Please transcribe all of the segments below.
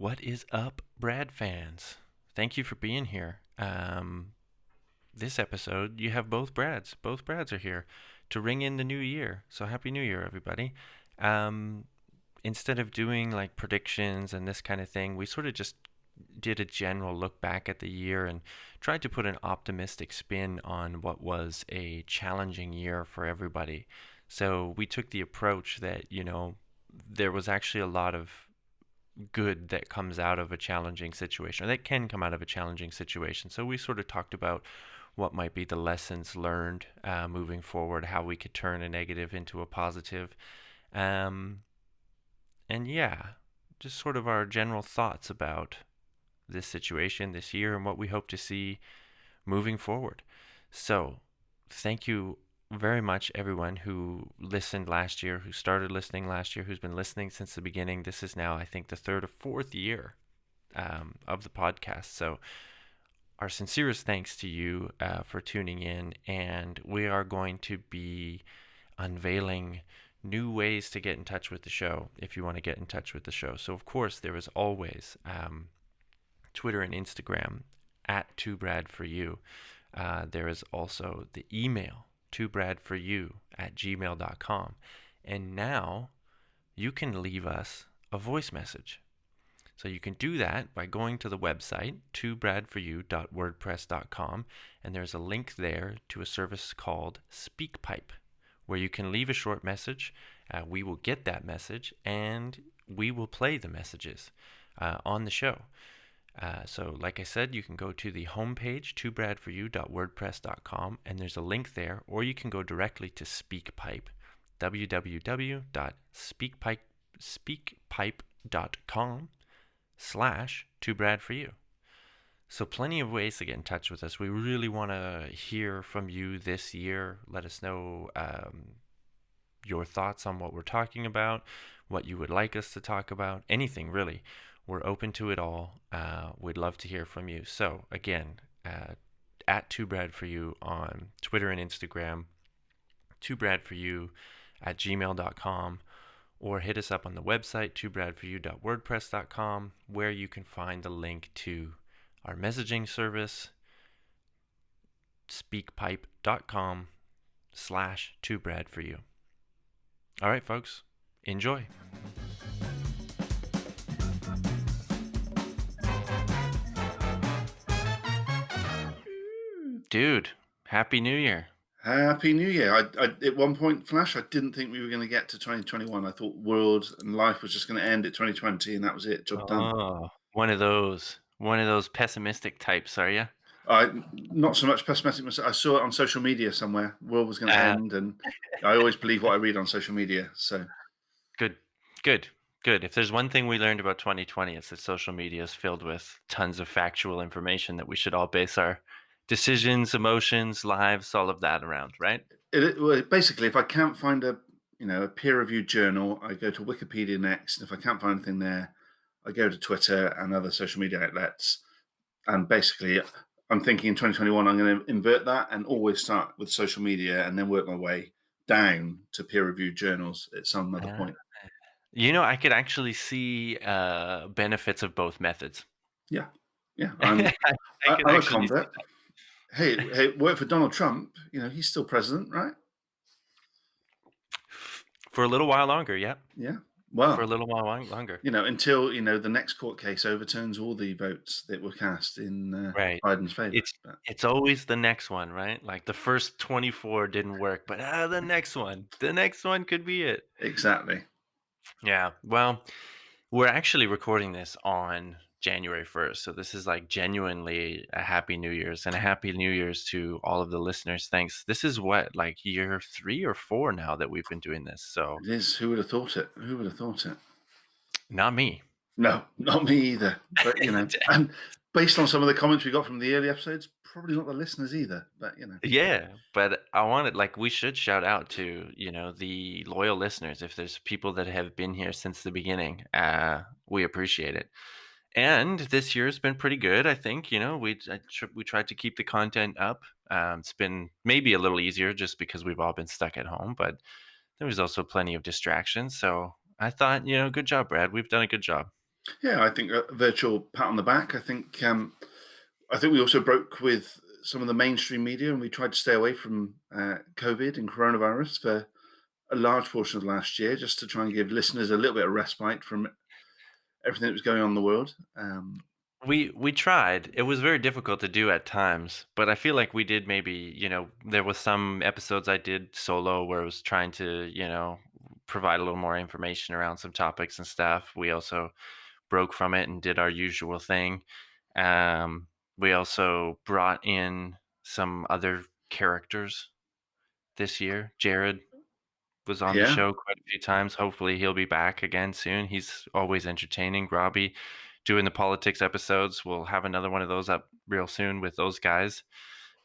What is up, Brad fans? Thank you for being here. This episode, you have both Brads. Both Brads are here to ring in the new year. So happy New Year, everybody. Um, Instead of doing like predictions and this kind of thing, we sort of just did a general look back at the year and tried to put an optimistic spin on what was a challenging year for everybody. So we took the approach that, there was actually a lot of good that comes out of a challenging situation, or that can come out of a challenging situation. So we sort of talked about what might be the lessons learned moving forward, how we could turn a negative into a positive. Um, and yeah, just sort of our general thoughts about this situation this year and what we hope to see moving forward. So, thank you very much, everyone who listened last year, who started listening last year, who's been listening since the beginning. This is now, I think, the third or fourth year of the podcast. So, our sincerest thanks to you for tuning in. And we are going to be unveiling new ways to get in touch with the show if you want to get in touch with the show. So, of course, there is always Twitter and Instagram at 2brad4u. There is also the email, 2bradforyou@gmail.com. And now you can leave us a voice message. So you can do that by going to the website, 2bradforyou.wordpress.com, and there's a link there to a service called SpeakPipe, where you can leave a short message. We will get that message, and we will play the messages on the show. So like I said, you can go to the homepage, 2bradforyou.wordpress.com, and there's a link there, or you can go directly to SpeakPipe, www.speakpipe.com/2bradforyou. So plenty of ways to get in touch with us. We really want to hear from you this year. Let us know your thoughts on what we're talking about, what you would like us to talk about, anything really. We're open to it all. We'd love to hear from you. So again, at 2bradforyou on Twitter and Instagram, 2bradforyou@gmail.com, or hit us up on the website, 2bradforyou.wordpress.com, where you can find the link to our messaging service, speakpipe.com/2bradforyou. All right, folks, enjoy. Dude, Happy New Year. Happy New Year. At one point, Flash, I didn't think we were going to get to 2021. I thought world and life was just going to end at 2020, and that was it. Job done. Oh, one of those pessimistic types, are you? Not so much pessimistic. I saw it on social media somewhere. World was going to Uh, end, and I always believe what I read on social media. So good, good, good. If there's one thing we learned about 2020, it's that social media is filled with tons of factual information that we should all base our decisions, emotions, lives, all of that around, right? well, basically, if I can't find a peer-reviewed journal, I go to Wikipedia next. If I can't find anything there, I go to Twitter and other social media outlets. And basically, I'm thinking in 2021, I'm going to invert that and always start with social media and then work my way down to peer-reviewed journals at some other Uh, point. I could actually see benefits of both methods. Yeah, yeah. I could I'm a actually see convert. Hey, work for Donald Trump. He's still president, right? for a little while longer. Yeah, Yeah. for a Well, little while longer. until the next court case overturns all the votes that were cast in Right. Biden's favor. It's But it's always the next one, right? Like the first 24 didn't work, but the next one could be it. exactly. Yeah. Well, we're actually recording this on January 1st. So this is like genuinely a happy New Year's and a happy New Year's to all of the listeners. Thanks. This is what, like year 3 or 4 now that we've been doing this. So It is. Who would have thought it? Who would have thought it? not me. No, not me either. But and based on some of the comments we got from the early episodes, probably not the listeners either. But Yeah, but I wanted like we should shout out to, the loyal listeners. If there's people that have been here since the beginning, we appreciate it. And this year's been pretty good, I think. We tried to keep the content up. It's been maybe a little easier just because we've all been stuck at home, but there was also plenty of distractions. So I thought, good job, Brad. We've done a good job. Yeah, I think a virtual pat on the back. I think we also broke with some of the mainstream media, and we tried to stay away from COVID and coronavirus for a large portion of last year, just to try and give listeners a little bit of respite from everything that was going on in the world. We tried. It was very difficult to do at times, but I feel like we did maybe, there was some episodes I did solo where I was trying to, provide a little more information around some topics and stuff. We also broke from it and did our usual thing. Um, we also brought in some other characters this year. Jared was on the Yeah, show quite a few times. Hopefully, he'll be back again soon. He's always entertaining. Robbie doing the politics episodes. We'll have another one of those up real soon with those guys.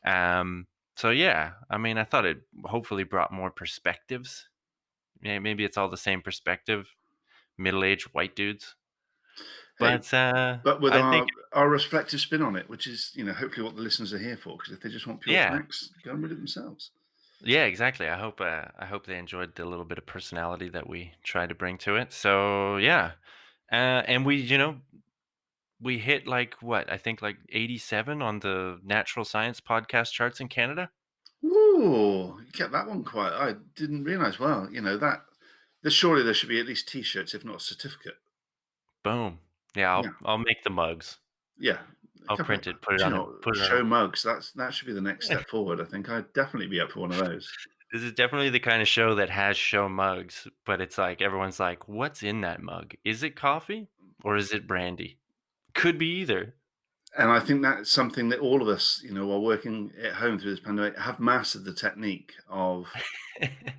Um, so yeah, I mean, I thought it hopefully brought more perspectives. Yeah, maybe it's all the same perspective, middle-aged white dudes. hey, But but with I think, our respective spin on it, which is hopefully what the listeners are here for. Because if they just want pure yeah, facts, go and read it themselves. yeah, exactly. I hope they enjoyed the little bit of personality that we tried to bring to it. So yeah, and we hit like what? I think like 87 on the natural science podcast charts in Canada. Ooh, you kept that one quiet. I didn't realize. Well, that. Surely there should be at least T-shirts, if not a certificate. Boom. Yeah, Yeah, I'll make the mugs. yeah. A I'll couple of, print it, put it do you on know, put it on. show mugs. That should be the next step forward. I think I'd definitely be up for one of those. This is definitely the kind of show that has show mugs, but it's like everyone's like, "What's in that mug? Is it coffee or is it brandy?" Could be either. And I think that's something that all of us, while working at home through this pandemic, have mastered the technique of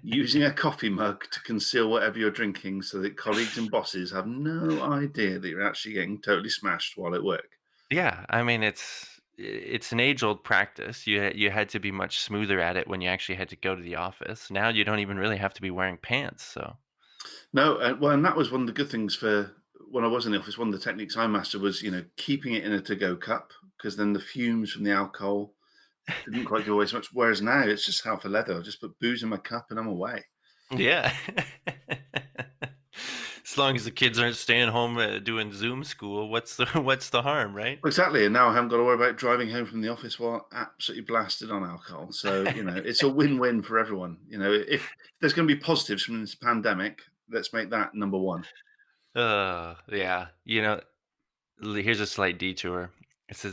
using a coffee mug to conceal whatever you're drinking, so that colleagues and bosses have no idea that you're actually getting totally smashed while at work. Yeah, I mean, it's an age-old practice. You had to be much smoother at it when you actually had to go to the office. Now you don't even really have to be wearing pants, so No, well, and that was one of the good things for when I was in the office. One of the techniques I mastered was, keeping it in a to-go cup, because then the fumes from the alcohol didn't quite give away so much. Whereas now it's just half a leather. I just put booze in my cup and I'm away. yeah. As long as the kids aren't staying home, doing Zoom school, what's the what's the harm, right? Exactly. And now I haven't got to worry about driving home from the office while absolutely blasted on alcohol. So, it's a win-win for everyone. If there's going to be positives from this pandemic, let's make that number one. Yeah. Here's a slight detour. It's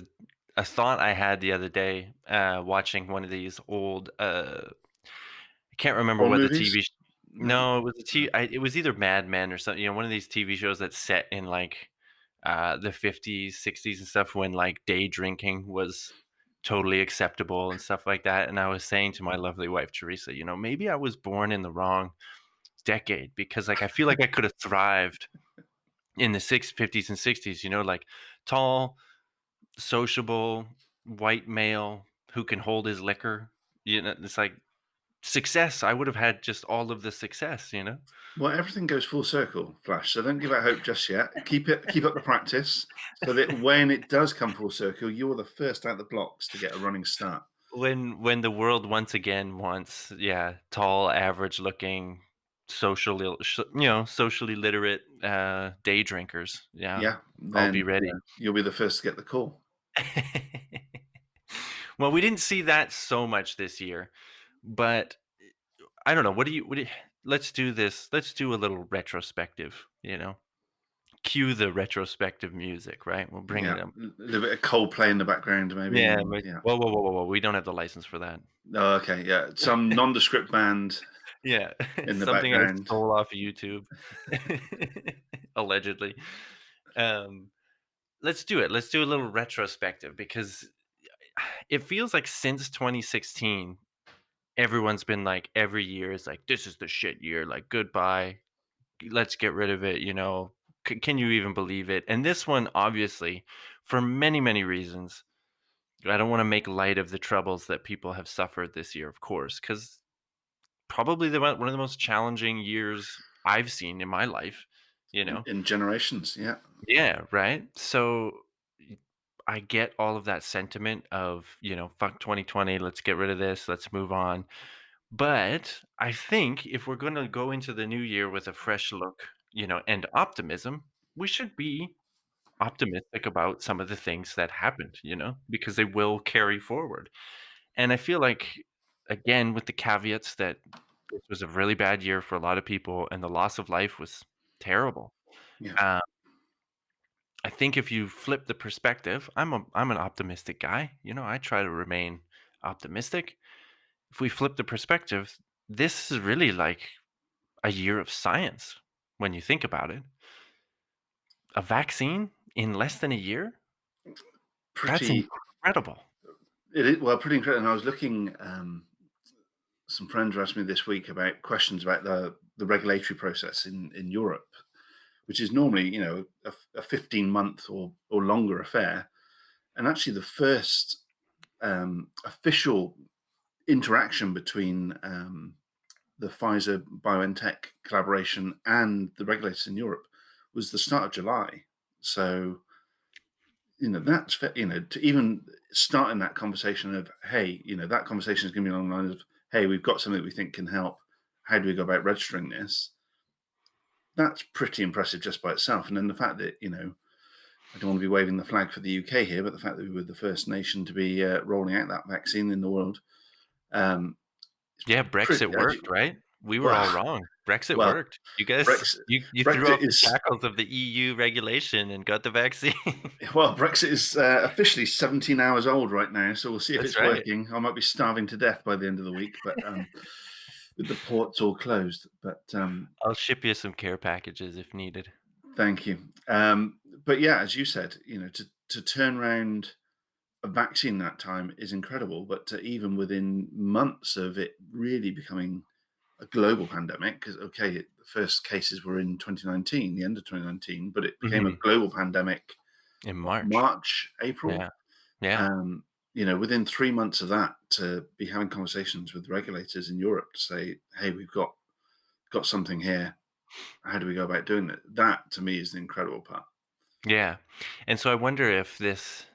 a thought I had the other day, watching one of these old, I can't remember All what the movies? TV. No. No, it was it was either Mad Men or something. One of these TV shows that's set in like the 50s, 60s and stuff when like day drinking was totally acceptable and stuff like that. And I was saying to my lovely wife Teresa, maybe I was born in the wrong decade because like I feel like I could have thrived in the 50s and 60s, like tall, sociable, white male who can hold his liquor. It's like success. I would have had just all of the success. Well, everything goes full circle, Flash. So don't give up hope just yet. Keep up the practice, so that when it does come full circle, you are the first out the blocks to get a running start. When the world once again wants, yeah, tall, average looking, socially literate day drinkers. Yeah, Yeah, I'll be then ready. you'll be the first to get the call. Well, we didn't see that so much this year, but I don't know. What do you let's do this. Let's do a little retrospective. Cue the retrospective music, right? We'll bring Yeah, it up. a little bit of Coldplay in the background, maybe. Yeah, And yeah. whoa, whoa, whoa, whoa, whoa. We don't have the license for that. Oh, okay. Yeah, some nondescript band Yeah, in the something I background. stole off of YouTube, allegedly. Um, let's do it. Let's do a little retrospective because it feels like since 2016, everyone's been like, every year is like, this is the shit year. Like, goodbye. Let's get rid of it. Can you even believe it? And this one, obviously, for many, many reasons, I don't want to make light of the troubles that people have suffered this year, of course, because probably one of the most challenging years I've seen in my life, you in, know? in generations. Yeah. Yeah, right? So I get all of that sentiment of, fuck 2020, let's get rid of this, let's move on. But I think if we're going to go into the new year with a fresh look, and optimism, we should be optimistic about some of the things that happened, because they will carry forward. And I feel like, again, with the caveats that this was a really bad year for a lot of people and the loss of life was terrible. Yeah. Uh, I think if you flip the perspective, I'm an optimistic guy. I try to remain optimistic. If we flip the perspective, this is really like a year of science when you think about it. A vaccine in less than a year? That's Pretty incredible. it is, well, pretty incredible. And I was looking. Some friends were asking me this week about questions about the regulatory process in Europe, which is normally a 15-month or longer affair. And actually, the first official interaction between the Pfizer BioNTech collaboration and the regulators in Europe was the start of July. So that's to even start in that conversation of, hey, that conversation is going to be along the lines of, hey, we've got something that we think can help. How do we go about registering this? That's pretty impressive just by itself. And then the fact that I don't want to be waving the flag for the UK here, but the fact that we were the first nation to be rolling out that vaccine in the world, um, Yeah, pretty, Brexit worked, right? We were all well, wrong. Brexit well, worked. You guys Brexit, you threw Brexit off the is shackles of the EU regulation and got the vaccine. Brexit is officially 17 hours old right now, so we'll see if That's it's right. working. I might be starving to death by the end of the week, but with the ports all closed. But I'll ship you some care packages if needed. thank you. But yeah, as you said, to turn around a vaccine that time is incredible. But to even within months of it really becoming a global pandemic, because the first cases were in 2019, the end of 2019, but it became a Mhm. global pandemic. In What, March. March, April? Yeah. Yeah. Um, within 3 months of that, to be having conversations with regulators in Europe to say, "Hey, we've got something here. How do we go about doing it?" That to me is the incredible part. Yeah. And so I wonder if this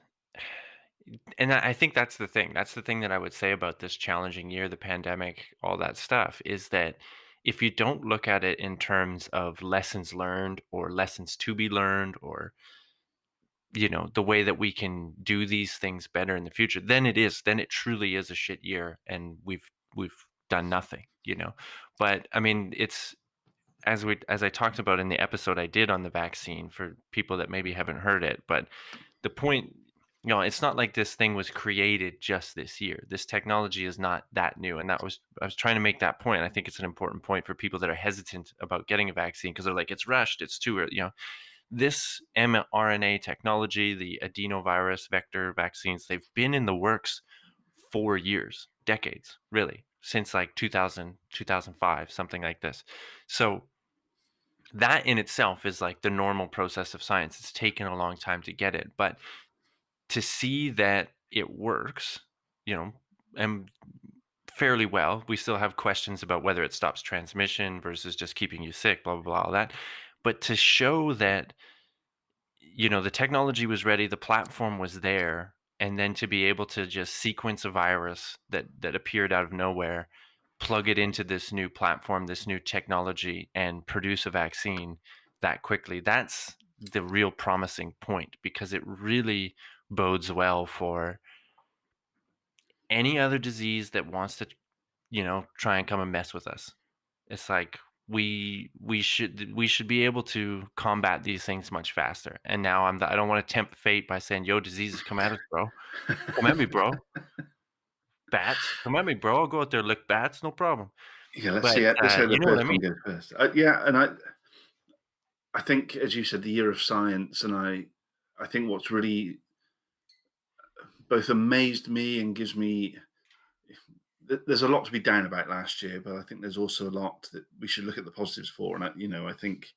and I think that's the thing. That's the thing that I would say about this challenging year, the pandemic, all that stuff, is that if you don't look at it in terms of lessons learned or lessons to be learned or the way that we can do these things better in the future, then it truly is a shit year and we've done nothing. But I mean, it's as I talked about in the episode I did on the vaccine for people that maybe haven't heard it, but the point, it's not like this thing was created just this year. This technology is not that new. And I was trying to make that point. I think it's an important point for people that are hesitant about getting a vaccine because they're like, it's rushed, it's too early. This mRNA technology, the adenovirus vector vaccines, they've been in the works for years, decades, really, since like 2000, 2005, something like this. So that in itself is like the normal process of science. It's taken a long time to get it, but to see that it works, you know, and fairly well. We still have questions about whether it stops transmission versus just keeping you sick, blah, blah, blah, all that. But to show that, the technology was ready, the platform was there, and then to be able to just sequence a virus that appeared out of nowhere, plug it into this new platform, this new technology, and produce a vaccine that quickly, that's the real promising point because it really bodes well for any other disease that wants to, try and come and mess with us. It's like we should be able to combat these things much faster. And now I don't want to tempt fate by saying, "Yo, diseases, come at us, bro. Come at me, bro. Bats, come at me, bro. I'll go out there lick bats, no problem." Yeah, let's But see. Let's see how the you know what I first one mean? goes first. Yeah, and I think, as you said, the year of science, and I think what's really both amazed me and gives me there's a lot to be down about last year, but I think there's also a lot that we should look at the positives for. And I think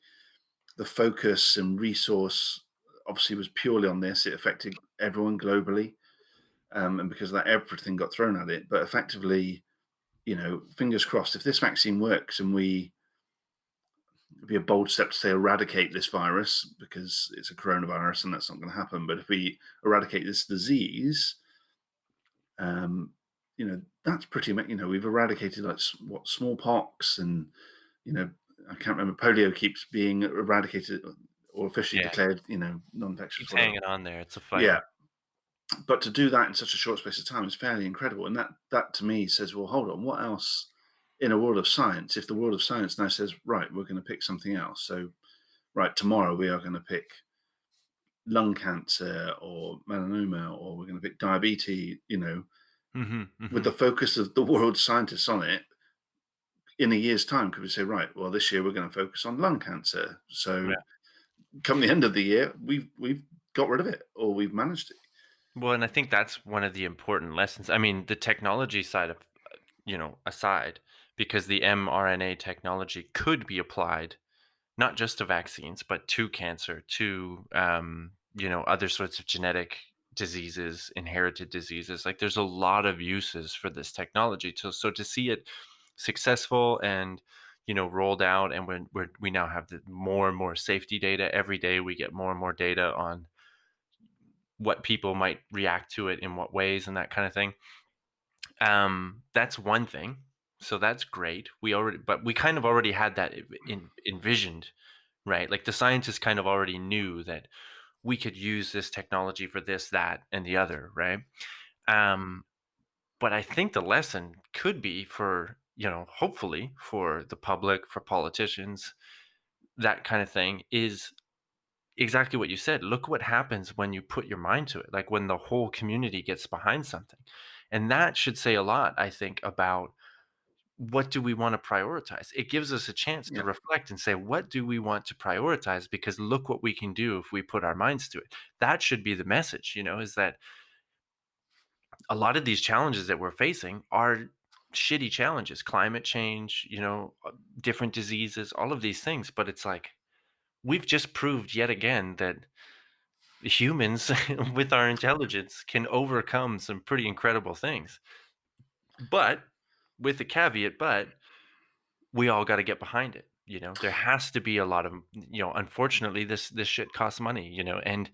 the focus and resource obviously was purely on this. It affected everyone globally, and because of that, everything got thrown at it. But effectively, fingers crossed, if this vaccine works and it'd be a bold step to say eradicate this virus because it's a coronavirus and that's not going to happen. But if we eradicate this disease, that's pretty much, we've eradicated like what smallpox and, you know, I can't remember, polio keeps being eradicated or officially Yeah. declared, non-infectious, Keeps whatever. hanging on there. It's a Yeah, fight. but to do that in such a short space of time is fairly incredible, and that to me says, well, hold on, what else in a world of science? If the world of science now says, right, we're going to pick something else, so right tomorrow we are going to pick lung cancer or melanoma, or we're going to pick diabetes, Hmm. with Hmm. the focus of the world's scientists on it, in a year's time, could we say, right, well, this year we're going to focus on lung cancer. So come the end of the year, we've got rid of it, or we've managed it. Well, and I think that's one of the important lessons. I mean, the technology side of, aside, because the mRNA technology could be applied not just to vaccines, but to cancer, to, other sorts of genetic diseases, inherited diseases. Like there's a lot of uses for this technology. So to see it successful and, rolled out, and we now have the more and more safety data every day. We get more and more data on what people might react to it in what ways and that kind of thing. That's one thing. So that's great. But we kind of already had that envisioned, right? Like the scientists kind of already knew that we could use this technology for this, that, and the other, right? Um, but I think the lesson could be for, hopefully for the public, for politicians, that kind of thing is exactly what you said. Look what happens when you put your mind to it, like when the whole community gets behind something. And that should say a lot, I think, about what do we want to prioritize. It gives us a chance to Yeah. reflect and say, what do we want to prioritize? Because look what we can do if we put our minds to it. That should be the message, is that a lot of these challenges that we're facing are shitty challenges, climate change, different diseases, all of these things. But it's like, we've just proved yet again that humans with our intelligence can overcome some pretty incredible things. But with the caveat, we all got to get behind it. There has to be a lot of, unfortunately, this shit costs money, and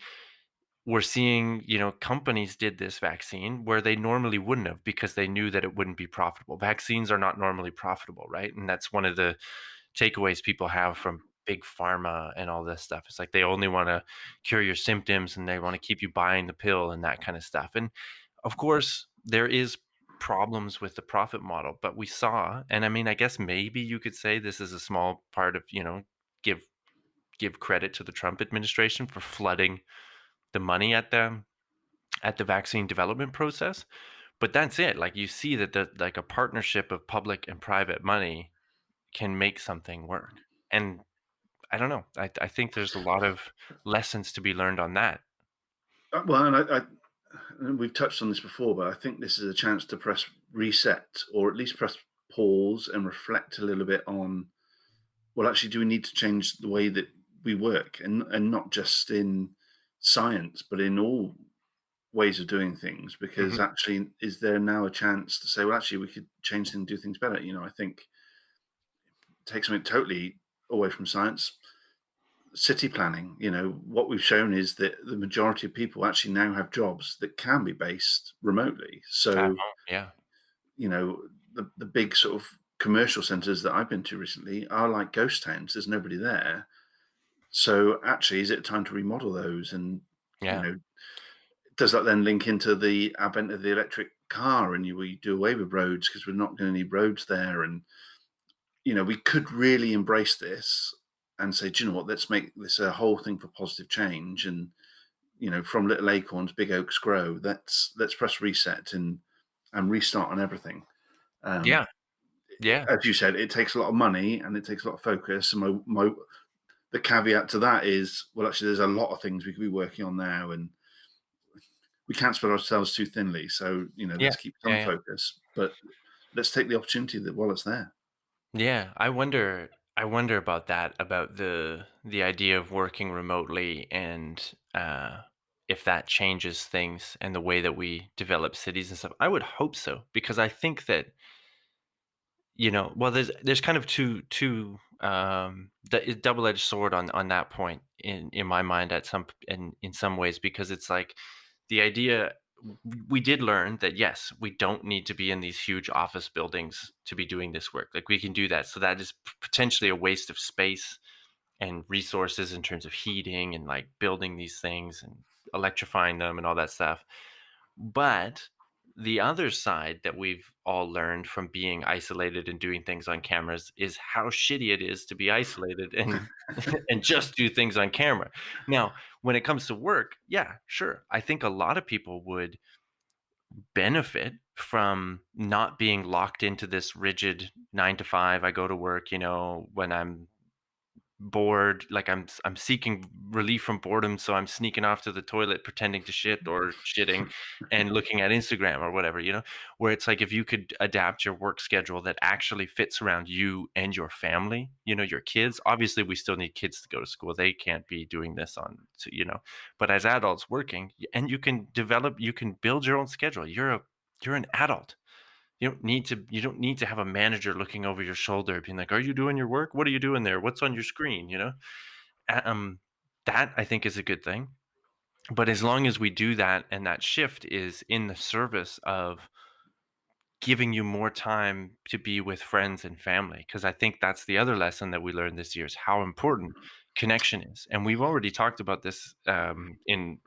we're seeing, companies did this vaccine where they normally wouldn't have because they knew that it wouldn't be profitable. Vaccines are not normally profitable, right? And that's one of the takeaways people have from big pharma and all this stuff. It's like they only want to cure your symptoms and they want to keep you buying the pill and that kind of stuff. And of course, there is problems with the profit model, but we saw, and I mean, I guess maybe you could say this is a small part of, give give credit to the Trump administration for flooding the money at the vaccine development process. But that's it. Like you see that like a partnership of public and private money can make something work. And I don't know. I think there's a lot of lessons to be learned on that. Well, and we've touched on this before, but I think this is a chance to press reset, or at least press pause and reflect a little bit on, well, actually, do we need to change the way that we work, and not just in science, but in all ways of doing things? Because Mhm. actually, is there now a chance to say, well, actually, we could change things, do things better? I think take something totally away from science. City planning, what we've shown is that the majority of people actually now have jobs that can be based remotely. At So, home, yeah. the big sort of commercial centers that I've been to recently are like ghost towns. There's nobody there. So actually, is it time to remodel those? And, you Yeah. know, does that then link into the advent of the electric car, and we do away with roads because we're not going to need roads there? And, we could really embrace this and say, do you know what, let's make this a whole thing for positive change. And, from little acorns, big oaks grow. Let's press reset and restart on everything. Um, Yeah. Yeah. as you said, it takes a lot of money and it takes a lot of focus. And the caveat to that is, well, actually, there's a lot of things we could be working on now, and we can't spread ourselves too thinly. So, Yeah. let's keep Yeah. some Yeah. focus, but let's take the opportunity that while it's there. Yeah. I wonder about that, about the idea of working remotely and if that changes things and the way that we develop cities and stuff. I would hope so, because I think that, well, there's kind of double-edged sword on that point in my mind in some ways, because it's like the idea, we did learn that yes, we don't need to be in these huge office buildings to be doing this work. Like we can do that. So that is potentially a waste of space and resources in terms of heating and like building these things and electrifying them and all that stuff. But the other side that we've all learned from being isolated and doing things on cameras is how shitty it is to be isolated and and just do things on camera. Now, when it comes to work, yeah, sure. I think a lot of people would benefit from not being locked into this rigid 9 to 5. I go to work, when I'm bored, like I'm seeking relief from boredom, so I'm sneaking off to the toilet pretending to shit or shitting and looking at Instagram or whatever, where it's like if you could adapt your work schedule that actually fits around you and your family, your kids. Obviously, we still need kids to go to school. They can't be doing this but as adults working, and you can build your own schedule. You're an adult. You don't need to have a manager looking over your shoulder being like, "Are you doing your work? What are you doing there? What's on your screen?" Um, that I think is a good thing. But as long as we do that and that shift is in the service of giving you more time to be with friends and family, because I think that's the other lesson that we learned this year is how important connection is. And we've already talked about this in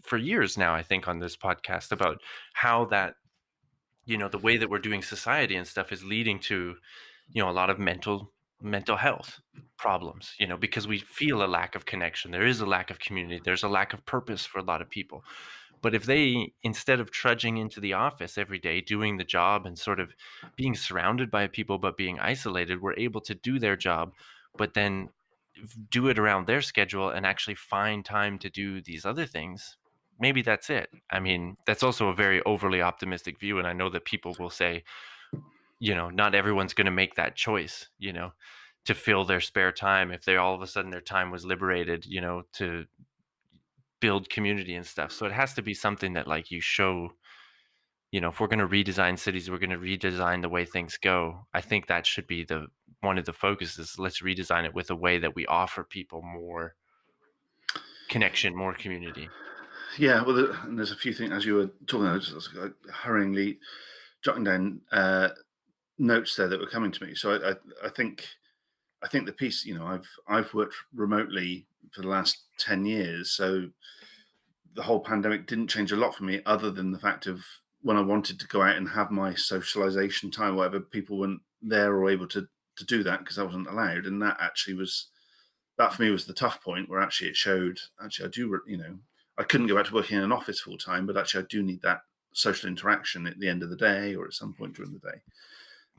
for years now, I think, on this podcast about how that the way that we're doing society and stuff is leading to a lot of mental health problems, because we feel a lack of connection. There is a lack of community. There's a lack of purpose for a lot of people. But if they, instead of trudging into the office every day doing the job and sort of being surrounded by people but being isolated, were able to do their job but then do it around their schedule and actually find time to do these other things, maybe that's it. I mean, that's also a very overly optimistic view, and I know that people will say, not everyone's going to make that choice, to fill their spare time if they all of a sudden their time was liberated, to build community and stuff. So it has to be something that like you show, if we're going to redesign cities, we're going to redesign the way things go. I think that should be the one of the focuses. Let's redesign it with a way that we offer people more connection, more community. Yeah, well, and there's a few things as you were talking. I was like, hurriedly jotting down notes there that were coming to me. So I think the piece. I've worked remotely for the last 10 years, so the whole pandemic didn't change a lot for me, other than the fact of when I wanted to go out and have my socialization time, whatever, people weren't there or able to do that because I wasn't allowed, and that actually was that for me was the tough point where actually it showed actually I do I couldn't go back to working in an office full time, but actually I do need that social interaction at the end of the day or at some point during the day.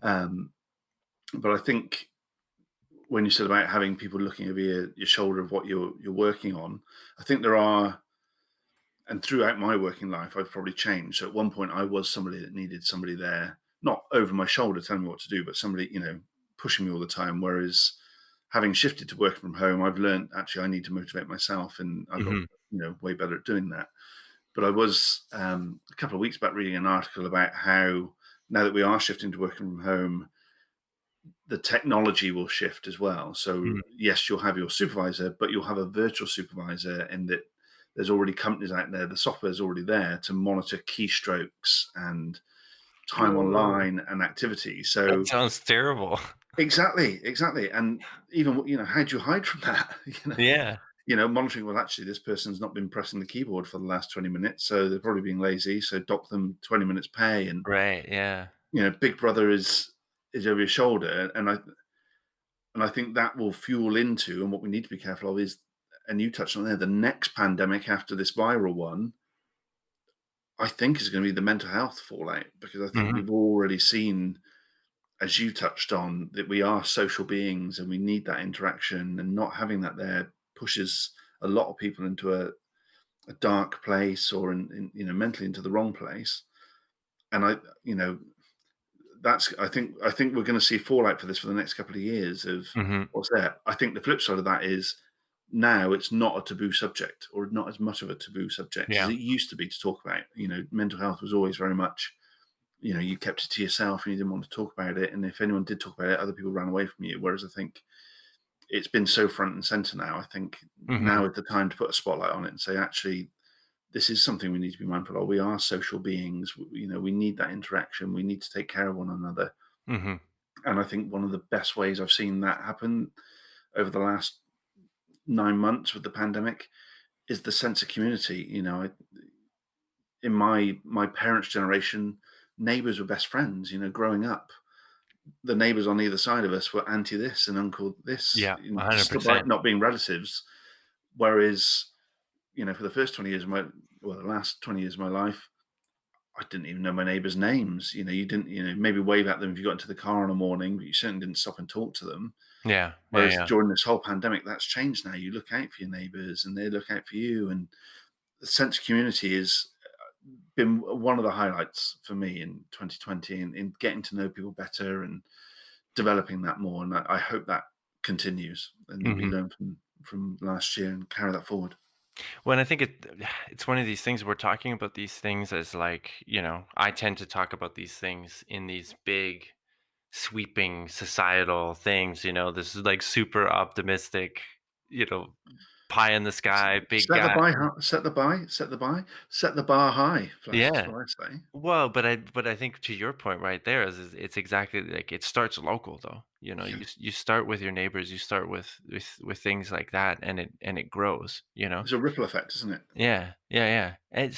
Um, but I think when you said about having people looking over your shoulder of what you're working on, I think there are, and throughout my working life, I've probably changed. So at one point, I was somebody that needed somebody there, not over my shoulder telling me what to do, but somebody, pushing me all the time. Whereas having shifted to working from home, I've learned actually I need to motivate myself, and I got Mhm, way better at doing that. But I was a couple of weeks back reading an article about how now that we are shifting to working from home, the technology will shift as well. So mhm. yes, you'll have your supervisor, but you'll have a virtual supervisor, and that there's already companies out there. The software is already there to monitor keystrokes and time Oh, online and activity. that So sounds terrible. exactly, and even how do you hide from that? Yeah, Monitoring. Well, actually, this person's not been pressing the keyboard for the last 20 minutes, so they're probably being lazy. So dock them 20 minutes pay, and right, yeah. Big Brother is over your shoulder, and I think that will fuel into, and what we need to be careful of is, and you touched on there, the next pandemic after this viral one, I think is going to be the mental health fallout, because I think Mhm, we've already seen, as you touched on, that we are social beings and we need that interaction, and not having that there pushes a lot of people into a dark place, or mentally into the wrong place. And you know, I think we're going to see fallout for this for the next couple of years of mhm. what's there. I think the flip side of that is now it's not a taboo subject, or not as much of a taboo subject as Yeah. it used to be to talk about. Mental health was always very much, you kept it to yourself and you didn't want to talk about it. And if anyone did talk about it, other people ran away from you. Whereas I think it's been so front and center now. I think Mhm, now is the time to put a spotlight on it and say, actually, this is something we need to be mindful of. We are social beings. We need that interaction. We need to take care of one another. mhm. And I think one of the best ways I've seen that happen over the last 9 months with the pandemic is the sense of community. In my parents' generation, neighbors were best friends. Growing up, the neighbors on either side of us were auntie this and uncle this, Yeah, despite 100%. not being relatives. Whereas, for the first 20 years of the last 20 years of my life, I didn't even know my neighbors' names. You didn't, maybe wave at them if you got into the car in the morning, but you certainly didn't stop and talk to them. Yeah, yeah, Whereas yeah. during this whole pandemic, that's changed now. You look out for your neighbors and they look out for you. And the sense of community has been one of the highlights for me in 2020 and in getting to know people better and developing that more. And I hope that continues and that we Mhm. learn from last year and carry that forward. Well, and I think it's one of these things we're talking about these things as like, I tend to talk about these things in these big sweeping societal things, this is like super optimistic, you know, pie in the sky, big Set the guy. bar high, set the bar high. That's Yeah. what I say. Well, but I think to your point right there is it's exactly like it starts local though. Yeah, You start with your neighbors, you start with things like that and it grows, there's a ripple effect, isn't it? Yeah, yeah, yeah.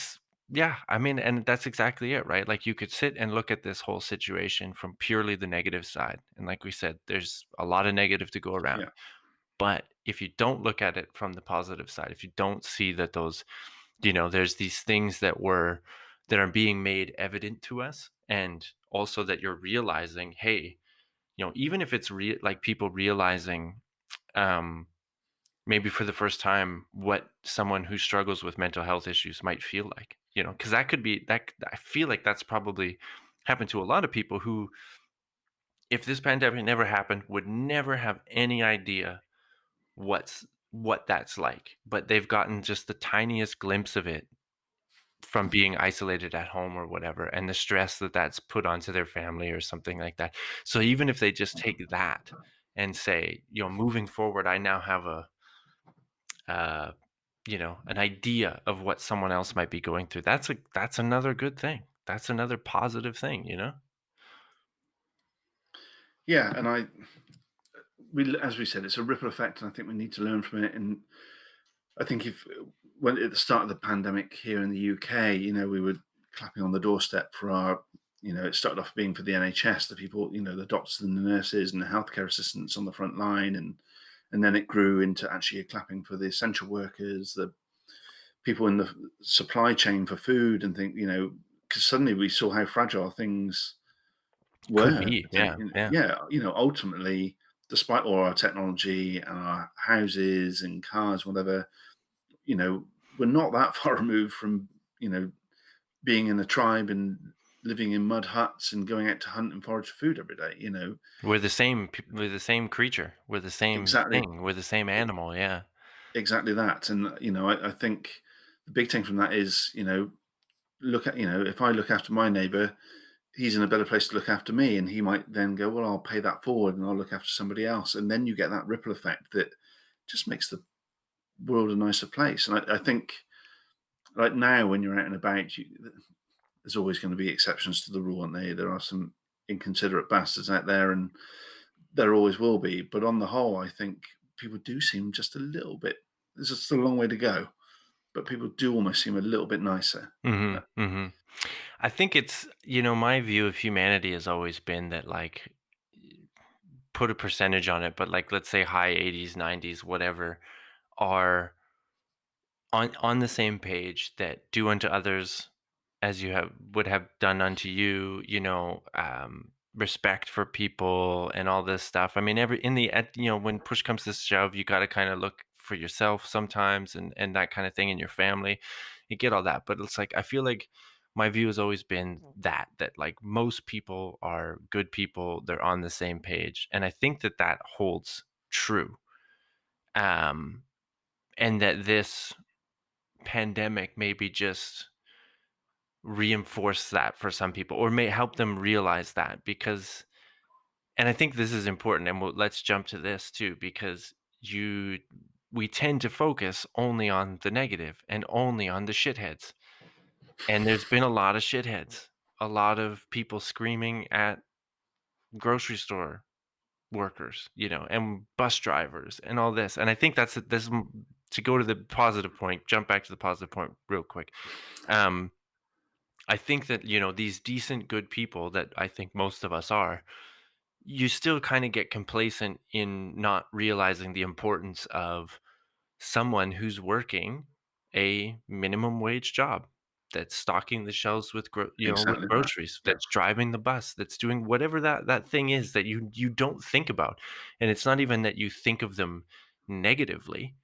Yeah, I mean, and that's exactly it, right? Like you could sit and look at this whole situation from purely the negative side. And like we said, there's a lot of negative to go around. Yeah, But if you don't look at it from the positive side, if you don't see that those, there's these things that are being made evident to us, and also that you're realizing, hey, even if it's like people realizing, um, maybe for the first time what someone who struggles with mental health issues might feel like, because that could be that I feel like that's probably happened to a lot of people who, if this pandemic never happened, would never have any idea what that's like, but they've gotten just the tiniest glimpse of it from being isolated at home or whatever, and the stress that that's put onto their family or something like that. So even if they just take that and say, moving forward, I now have uh, an idea of what someone else might be going through. That's another good thing. That's another positive thing. yeah, and as we said, it's a ripple effect, and I think we need to learn from it. And I think if when at the start of the pandemic here in the UK, we were clapping on the doorstep for our, it started off being for the NHS, the people, the doctors and the nurses and the healthcare assistants on the front line, and then it grew into actually clapping for the essential workers, the people in the supply chain for food, and because suddenly we saw how fragile things Could were. be. Yeah. Yeah. Yeah, ultimately, despite all our technology and our houses and cars, whatever, we're not that far removed from, you know, being in a tribe and living in mud huts and going out to hunt and forage for food every day, We're the same creature. We're the same Exactly, thing. We're the same e animal. Yeah. exactly that, and, I think the big thing from that is, look at if I look after my neighbor, he's in a better place to look after me, and he might then go, "Well, I'll pay that forward, and I'll look after somebody else," and then you get that ripple effect that just makes the world a nicer place, and I think, like, now when you're out and about, there's always gonna be exceptions to the rule, aren't they? There are some inconsiderate bastards out there, and there always will be, but on the whole, I think people do seem just a little bit there's still a long way to go, but people do almost seem a little bit nicer. Mhm. Mhm. I think it's, my view of humanity has always been that like put a percentage on it, but like let's say high 80s, 90s, whatever, are on the same page, that do unto others as you have would have done unto you, respect for people and all this stuff. I mean, every in the at when push comes to shove, you got to kind of look for yourself sometimes, and that kind of thing in your family. You get all that, but it's like I feel like my view has always been that like most people are good people, they're on the same page, and I think that holds true. Um, and that this pandemic maybe just reinforce that for some people, or may help them realize that, because and I think this is important, and let's jump to this too, because you we tend to focus only on the negative and only on the shitheads, and there's been a lot of shitheads, a lot of people screaming at grocery store workers, and bus drivers and all this. And I think that's this to go to the positive point, jump back to the positive point real quick. Um, I think that, these decent, good people that I think most of us are, you still kind of get complacent in not realizing the importance of someone who's working a minimum wage job, that's stocking the shelves with with Exactly that. groceries, Yeah. that's driving the bus, that's doing whatever that thing is that you don't think about. And it's not even that you think of them negatively,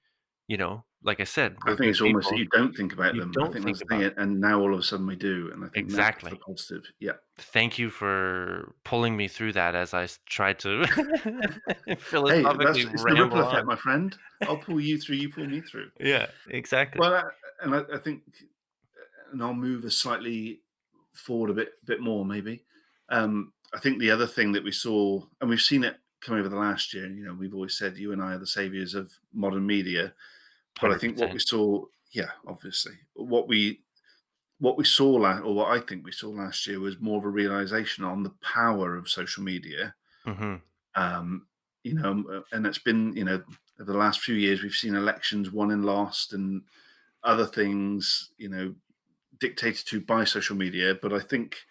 like I said, I we're think good it's almost that people. you don't think about You them. I don't think think that's the about thing, and now all of a sudden we do, and I think that's the exactly. positive. Yeah. Thank you for pulling me through that as I tried to Hey, philosophically that's it's the ripple ramble effect, on. my friend. I'll pull you through, you pull me through. Yeah, exactly. Well, and I think, and I'll move us slightly forward a bit more, maybe. I think the other thing that we saw, and we've seen it come over the last year. We've always said you and I are the saviors of modern media, but I think what we 100%. saw, yeah, obviously, what we saw or what I think we saw last year was more of a realization on the power of social media. Mhm. Um, and it's been, over the last few years, we've seen elections won and lost, and other things, dictated to by social media. But I think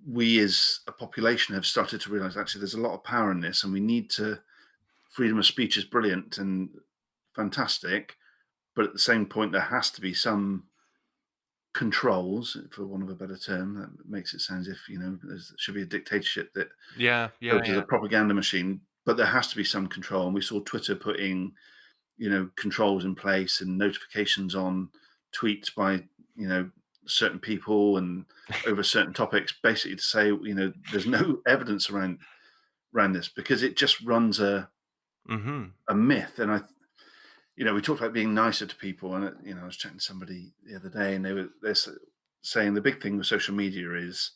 we as a population have started to realize actually there's a lot of power in this, and we need to. Freedom of speech is brilliant and fantastic, but at the same point, there has to be some controls, for want of a better term. That makes it sound as if there should be a dictatorship that Yeah, yeah, serves as a yeah. propaganda machine. But there has to be some control, and we saw Twitter putting controls in place and notifications on tweets by certain people and over certain topics, basically to say there's no evidence around this because it just runs Mhm. a myth. And we talked about being nicer to people, and I was chatting to somebody the other day, and they're saying the big thing with social media is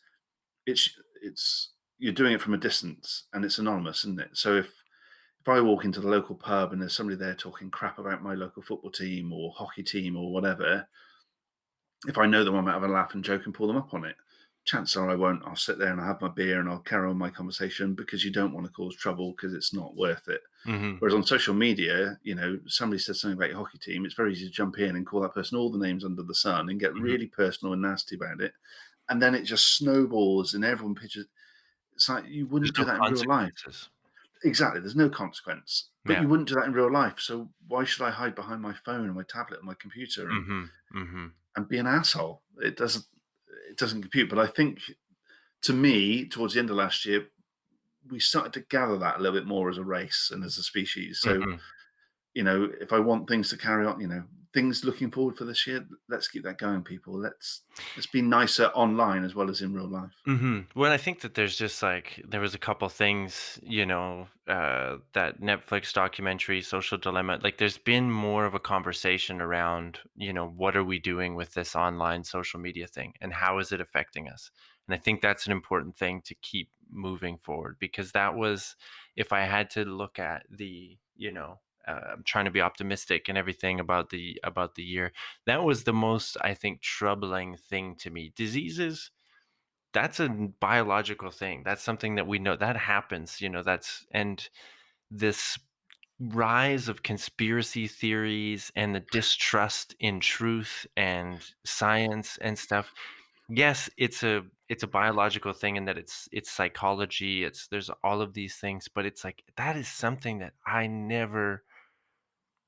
it's you're doing it from a distance and it's anonymous, isn't it? So if I walk into the local pub and there's somebody there talking crap about my local football team or hockey team or whatever, if I know them, I might have a laugh and joke and pull them up on it. Chances are I won't. I'll sit there and I'll have my beer and I'll carry on my conversation because you don't want to cause trouble because it's not worth it. Mhm. Whereas on social media, somebody says something about your hockey team, it's very easy to jump in and call that person all the names under the sun and get Mhm. really personal and nasty about it. And then it just snowballs and everyone pitches. It's like you There's wouldn't do no that in real life. consequences. Exactly. There's no consequence, but Yeah. you wouldn't do that in real life. So why should I hide behind my phone and my tablet and my computer and Mhm. Mhm. and be an asshole? It doesn't compute. But I think to me, towards the end of last year, we started to gather that a little bit more as a race and as a species. So Mhm. if I want things to carry on, things looking forward for this year, let's keep that going, people. Let's be nicer online as well as in real life. Mhm. Well, I think that there's just like there was a couple things, that Netflix documentary, Social Dilemma. Like, there's been more of a conversation around, what are we doing with this online social media thing, and how is it affecting us? And I think that's an important thing to keep moving forward because that was, if I had to look at I'm trying to be optimistic and everything about the year. That was the most, I think, troubling thing to me. Diseases, that's a biological thing. That's something that we know that happens, and this rise of conspiracy theories and the distrust in truth and science and stuff. Yes, it's a biological thing in that it's psychology, there's all of these things, but it's like that is something that I never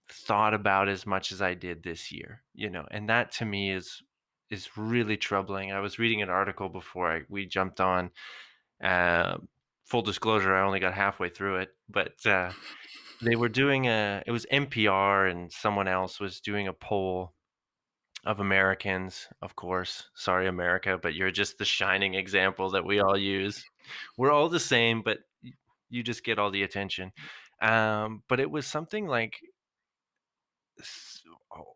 thought about as much as I did this year, and that to me is really troubling. I was reading an article before we jumped on. um, Full disclosure, I only got halfway through it, but they were doing it was NPR and someone else was doing a poll of Americans, of course. Sorry, America, but you're just the shining example that we all use. We're all the same, but you just get all the attention. But it was something like s-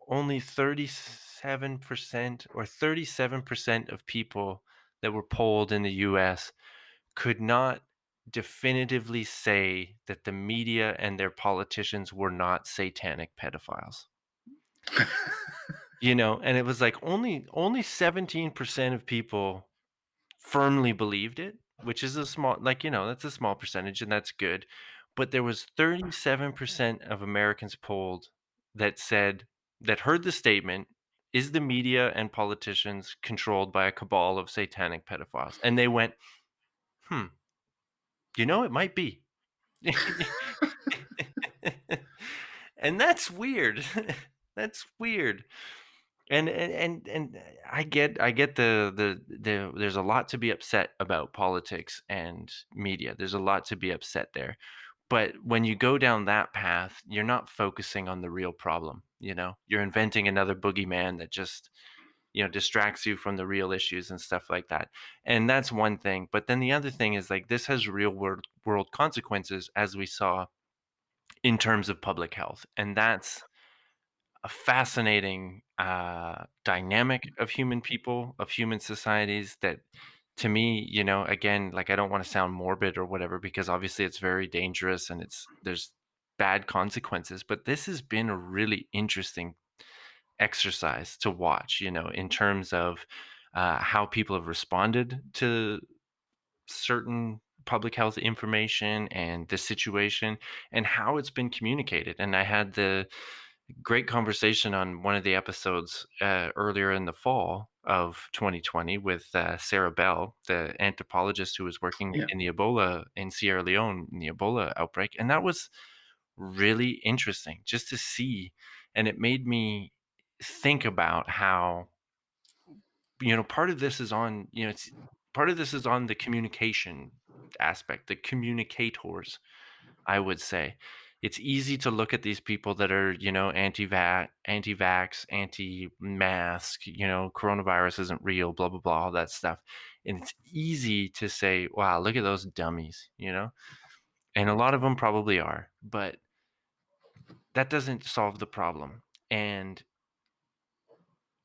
only 37% or 37% of people that were polled in the US could not definitively say that the media and their politicians were not satanic pedophiles. And it was like only 17% of people firmly believed it. which is a small, like, that's a small percentage and that's good. But there was 37% of Americans polled that said, that heard the statement, is the media and politicians controlled by a cabal of satanic pedophiles? And they went, hmm, it might be. And that's weird. That's weird. And I get the there's a lot to be upset about politics and media. There's a lot to be upset there. But when you go down that path, you're not focusing on the real problem, you know? You're inventing another boogeyman that just, distracts you from the real issues and stuff like that. And that's one thing. But then the other thing is, like, this has real world consequences, as we saw in terms of public health. And that's a fascinating dynamic of human people, of human societies, that, to me, again, like, I don't want to sound morbid or whatever, because obviously it's very dangerous and there's bad consequences. But this has been a really interesting exercise to watch, in terms of how people have responded to certain public health information and the situation, and how it's been communicated. And I had the great conversation on one of the episodes earlier in the fall of 2020 with Sarah Bell, the anthropologist who was working Yeah. in the Ebola in Sierra Leone in the Ebola outbreak. And that was really interesting just to see. And it made me think about how, part of this is on, it's part of this is on the communication aspect, the communicators, I would say. It's easy to look at these people that are, anti-vax, anti-mask, coronavirus isn't real, blah, blah, blah, all that stuff. And it's easy to say, wow, look at those dummies, And a lot of them probably are, but that doesn't solve the problem. And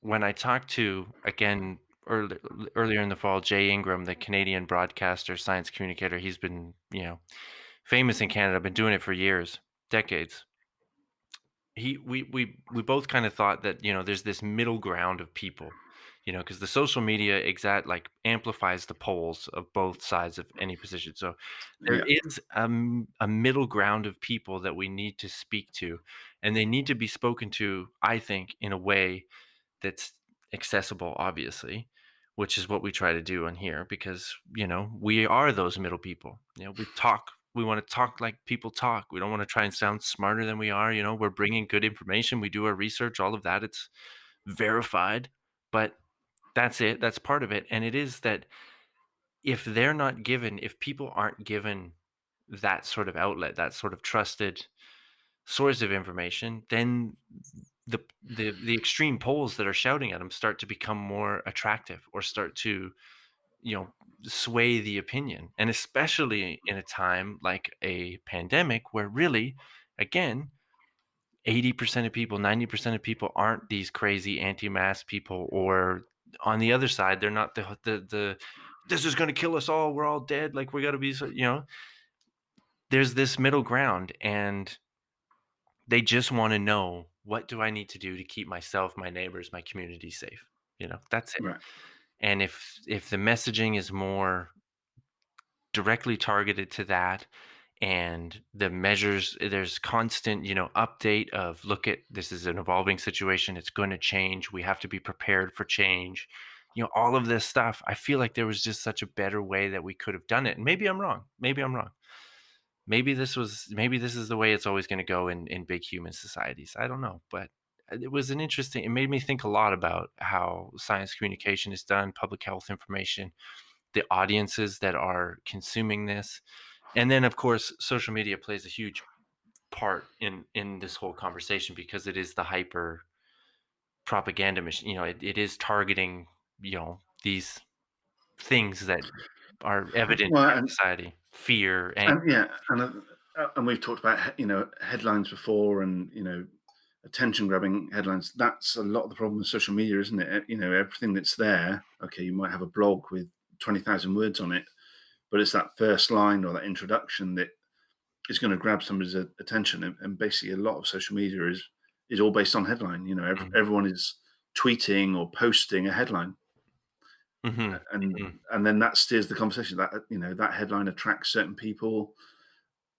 when I talked to, again, earlier in the fall, Jay Ingram, the Canadian broadcaster, science communicator, he's been, famous in Canada, been doing it for years, decades. We both kind of thought that, there's this middle ground of people, because the social media like amplifies the polls of both sides of any position. So there Yeah. is a middle ground of people that we need to speak to, and they need to be spoken to, I think, in a way that's accessible, obviously, which is what we try to do on here, because, we are those middle people. We want to talk like people talk. We don't want to try and sound smarter than we are. We're bringing good information. We do our research, all of that. It's verified, but that's it. That's part of it. And it is that if people aren't given that sort of outlet, that sort of trusted source of information, then the extreme polls that are shouting at them start to become more attractive, or start to, you know sway the opinion. And especially in a time like a pandemic, where really, again, 80% of people, 90% of people aren't these crazy anti-mask people, or on the other side, they're not the this is going to kill us all, we're all dead, like we got to be so, there's this middle ground, and they just wanna know, "What do I need to do to keep myself, my neighbors, my community safe?" That's it. Right. And if the messaging is more directly targeted to that, and the measures, there's constant, update of, "Look, at this is an evolving situation, it's gonna change, we have to be prepared for change." All of this stuff, I feel like there was just such a better way that we could have done it, and maybe I'm wrong. Maybe I'm wrong. Maybe this is the way it's always gonna go in big human societies. I don't know, but it made me think a lot about how science communication is done, public health information, the audiences that are consuming this. And then, of course, social media plays a huge part in this whole conversation, because it is the hyper propaganda machine. It is targeting, these things that are evident Well, in society: fear, anger. yeah, and we've talked about headlines before, and attention grabbing headlines. That's a lot of the problem with social media, isn't it? Everything that's there. Okay, you might have a blog with 20,000 words on it, but it's that first line or that introduction that is going to grab somebody's attention. And basically, a lot of social media is all based on headline. Mhm. Everyone is tweeting or posting a headline, Hmm. and Hmm. and then that steers the conversation. That that headline attracts certain people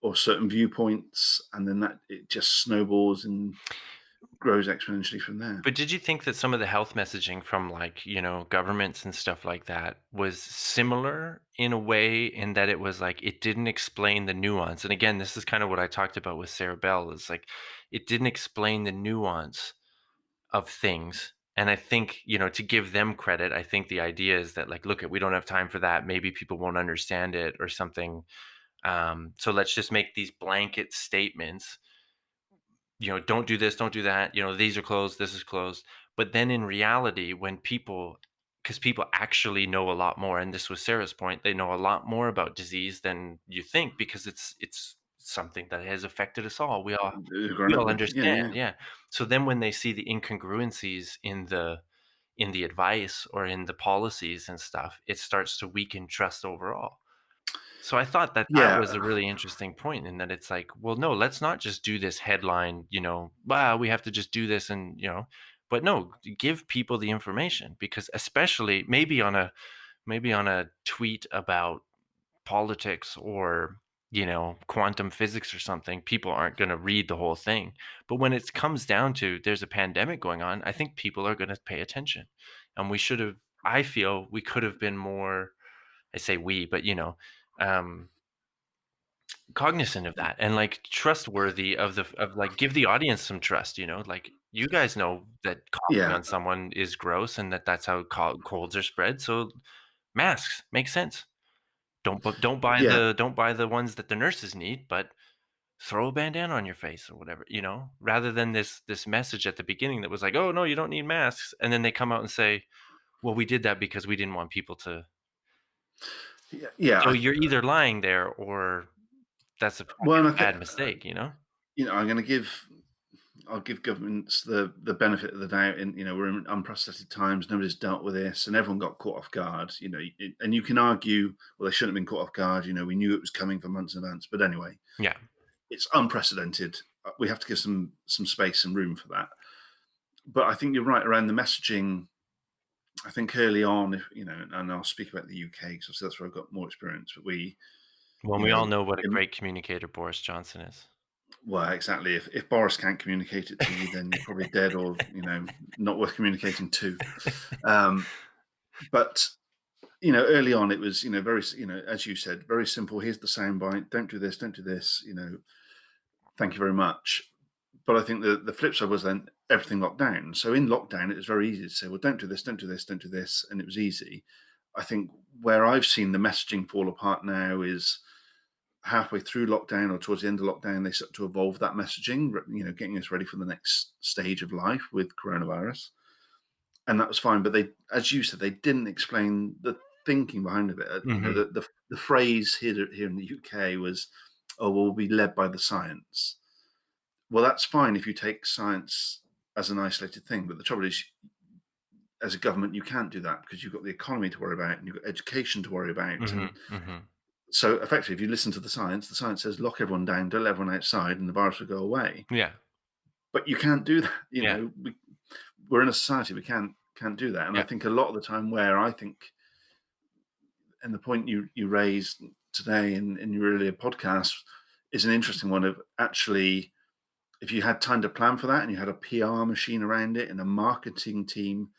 or certain viewpoints, and then that it just snowballs and grows exponentially from there. But did you think that some of the health messaging from, like, governments and stuff like that was similar in a way, in that it was like it didn't explain the nuance? And again, this is kind of what I talked about with Sarah Bell, is like it didn't explain the nuance of things. And I think, to give them credit, I think the idea is that, like, look, we don't have time for that. Maybe people won't understand it or something. So let's just make these blanket statements, don't do this, don't do that, these are closed, this is closed. But then in reality, when because people actually know a lot more, and this was Sarah's point, they know a lot more about disease than you think, because it's something that has affected us all. We all Grown we up all with, yeah, understand, yeah, yeah. So then when they see the incongruencies in the advice or in the policies and stuff, it starts to weaken trust overall. So I thought that that yeah, was a really interesting point, in that it's like, well, no, let's not just do this headline, wow, we have to just do this, and but no, give people the information, because especially maybe on a tweet about politics, or quantum physics or something, people aren't going to read the whole thing. But when it comes down to there's a pandemic going on, I think people are going to pay attention. And we should have I feel we could have been more, I say we, but um cognizant of that, and like trustworthy of like, give the audience some trust, like, you guys know that coughing yeah, on someone is gross, and that's how colds are spread. So masks make sense. yeah, Don't buy the ones that the nurses need, but throw a bandana on your face or whatever, rather than this message at the beginning that was like, oh no, you don't need masks, and then they come out and say, well, we did that because we didn't want people to. yeah, yeah. So you're either lying there, or that's a Well, fucking and bad mistake. I'm going to I'll give governments the benefit of the doubt. In we're in unprecedented times. Nobody's dealt with this, and everyone got caught off guard. And you can argue, well, they shouldn't have been caught off guard. We knew it was coming for months in advance. But anyway, Yeah. it's unprecedented. We have to give some space and room for that. But I think you're right around the messaging. I think early on, if and I'll speak about the UK because that's where I've got more experience. But Well, you we all know, know what a in, great communicator Boris Johnson is. well, exactly. If Boris can't communicate it to you, then you're probably dead, or not worth communicating to. Um, but early on, it was very as you said, very simple. Here's the soundbite. Don't do this. Don't do this. Thank you very much. But I think the flip side was then everything locked down. So in lockdown, it was very easy to say, well, don't do this, don't do this, don't do this, and it was easy. I think where I've seen the messaging fall apart now is halfway through lockdown or towards the end of lockdown, they start to evolve that messaging, getting us ready for the next stage of life with coronavirus. And that was fine. But they, as you said, they didn't explain the thinking behind it. Mhm. The phrase here in the UK was, oh, we'll be led by the science. Well, that's fine if you take science as an isolated thing. But the trouble is, as a government, you can't do that because you've got the economy to worry about and you've got education to worry about. And Mhm. Mhm. so, effectively, if you listen to the science says lock everyone down, don't let everyone outside, and the virus will go away. Yeah. But you can't do that. Yeah. We're in a society we can't do that. And I Yeah. think a lot of the time, where I think, and the point you raised today in your earlier podcast is an interesting one of actually, if you had time to plan for that and you had a PR machine around it and a marketing team,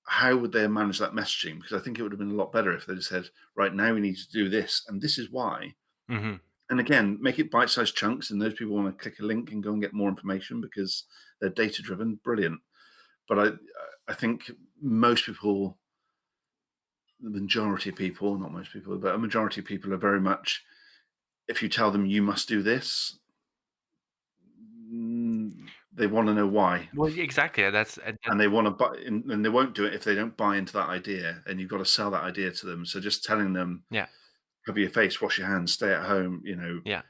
how would they have managed that messaging? Because I think it would have been a lot better if they just said, right now we need to do this, and this is why. Mhm. And again, make it bite-sized chunks, and those people want to click a link and go and get more information because they're data-driven. Brilliant. But I think most people, the majority of people, not most people, but a majority of people are very much, if you tell them you must do this, they want to know why, Well, yeah, exactly. That's and they want to buy, and they won't do it if they don't buy into that idea. And you've got to sell that idea to them. So just telling them, yeah. cover your face, wash your hands, stay at home, Yeah.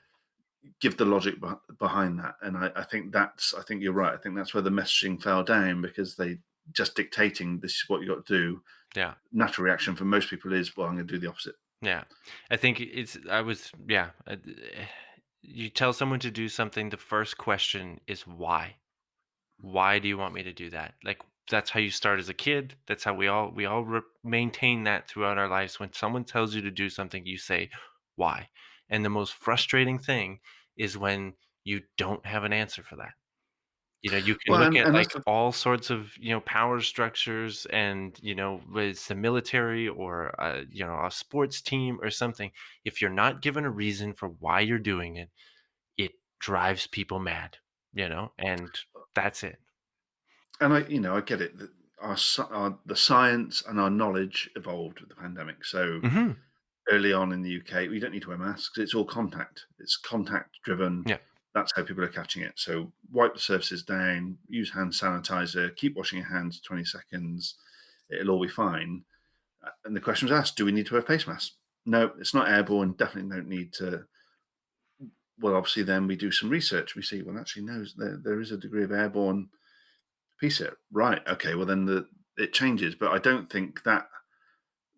give the logic behind that. And I think you're right. I think that's where the messaging fell down because they just dictating this is what you got to do. Yeah. Natural reaction for most people is, well, I'm going to do the opposite. Yeah. I think I was, yeah. You tell someone to do something, the first question is why? Why do you want me to do that? Like, that's how you start as a kid. That's how we all maintain that throughout our lives. When someone tells you to do something, you say, "Why?" And the most frustrating thing is when you don't have an answer for that. You can Well, look at, and like, that's the all sorts of, power structures and, whether it's the military or, a sports team or something. If you're not given a reason for why you're doing it, it drives people mad, and that's it. and I get it that the science and our knowledge evolved with the pandemic. So Mhm. early on in the UK, we don't need to wear masks. It's all contact. It's contact driven. Yeah. That's how people are catching it. So wipe the surfaces down, use hand sanitizer, keep washing your hands 20 seconds. It'll all be fine. And the question was asked, do we need to wear face masks? No, it's not airborne. Definitely don't need to. Well, obviously, then we do some research. We see, well, actually, no, there is a degree of airborne piece it. Right. Okay. Well, then it changes. But I don't think that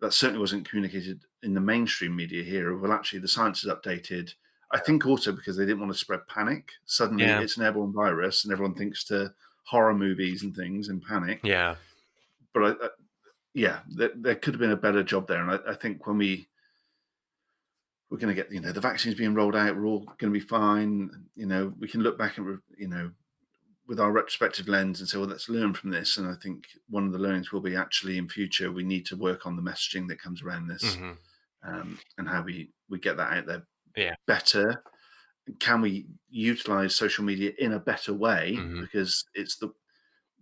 certainly wasn't communicated in the mainstream media here. Well, actually, the science is updated. I think also because they didn't want to spread panic. Suddenly, Yeah. it's an airborne virus, and everyone thinks to horror movies and things and panic. Yeah. But yeah, there could have been a better job there. And I think when we're going to get the vaccines being rolled out, we're all going to be fine. We can look back and with our retrospective lens and say, well, let's learn from this. And I think one of the learnings will be actually in future we need to work on the messaging that comes around this, Mhm. and how we get that out there Yeah. better. Can we utilize social media in a better way? Mhm. Because it's the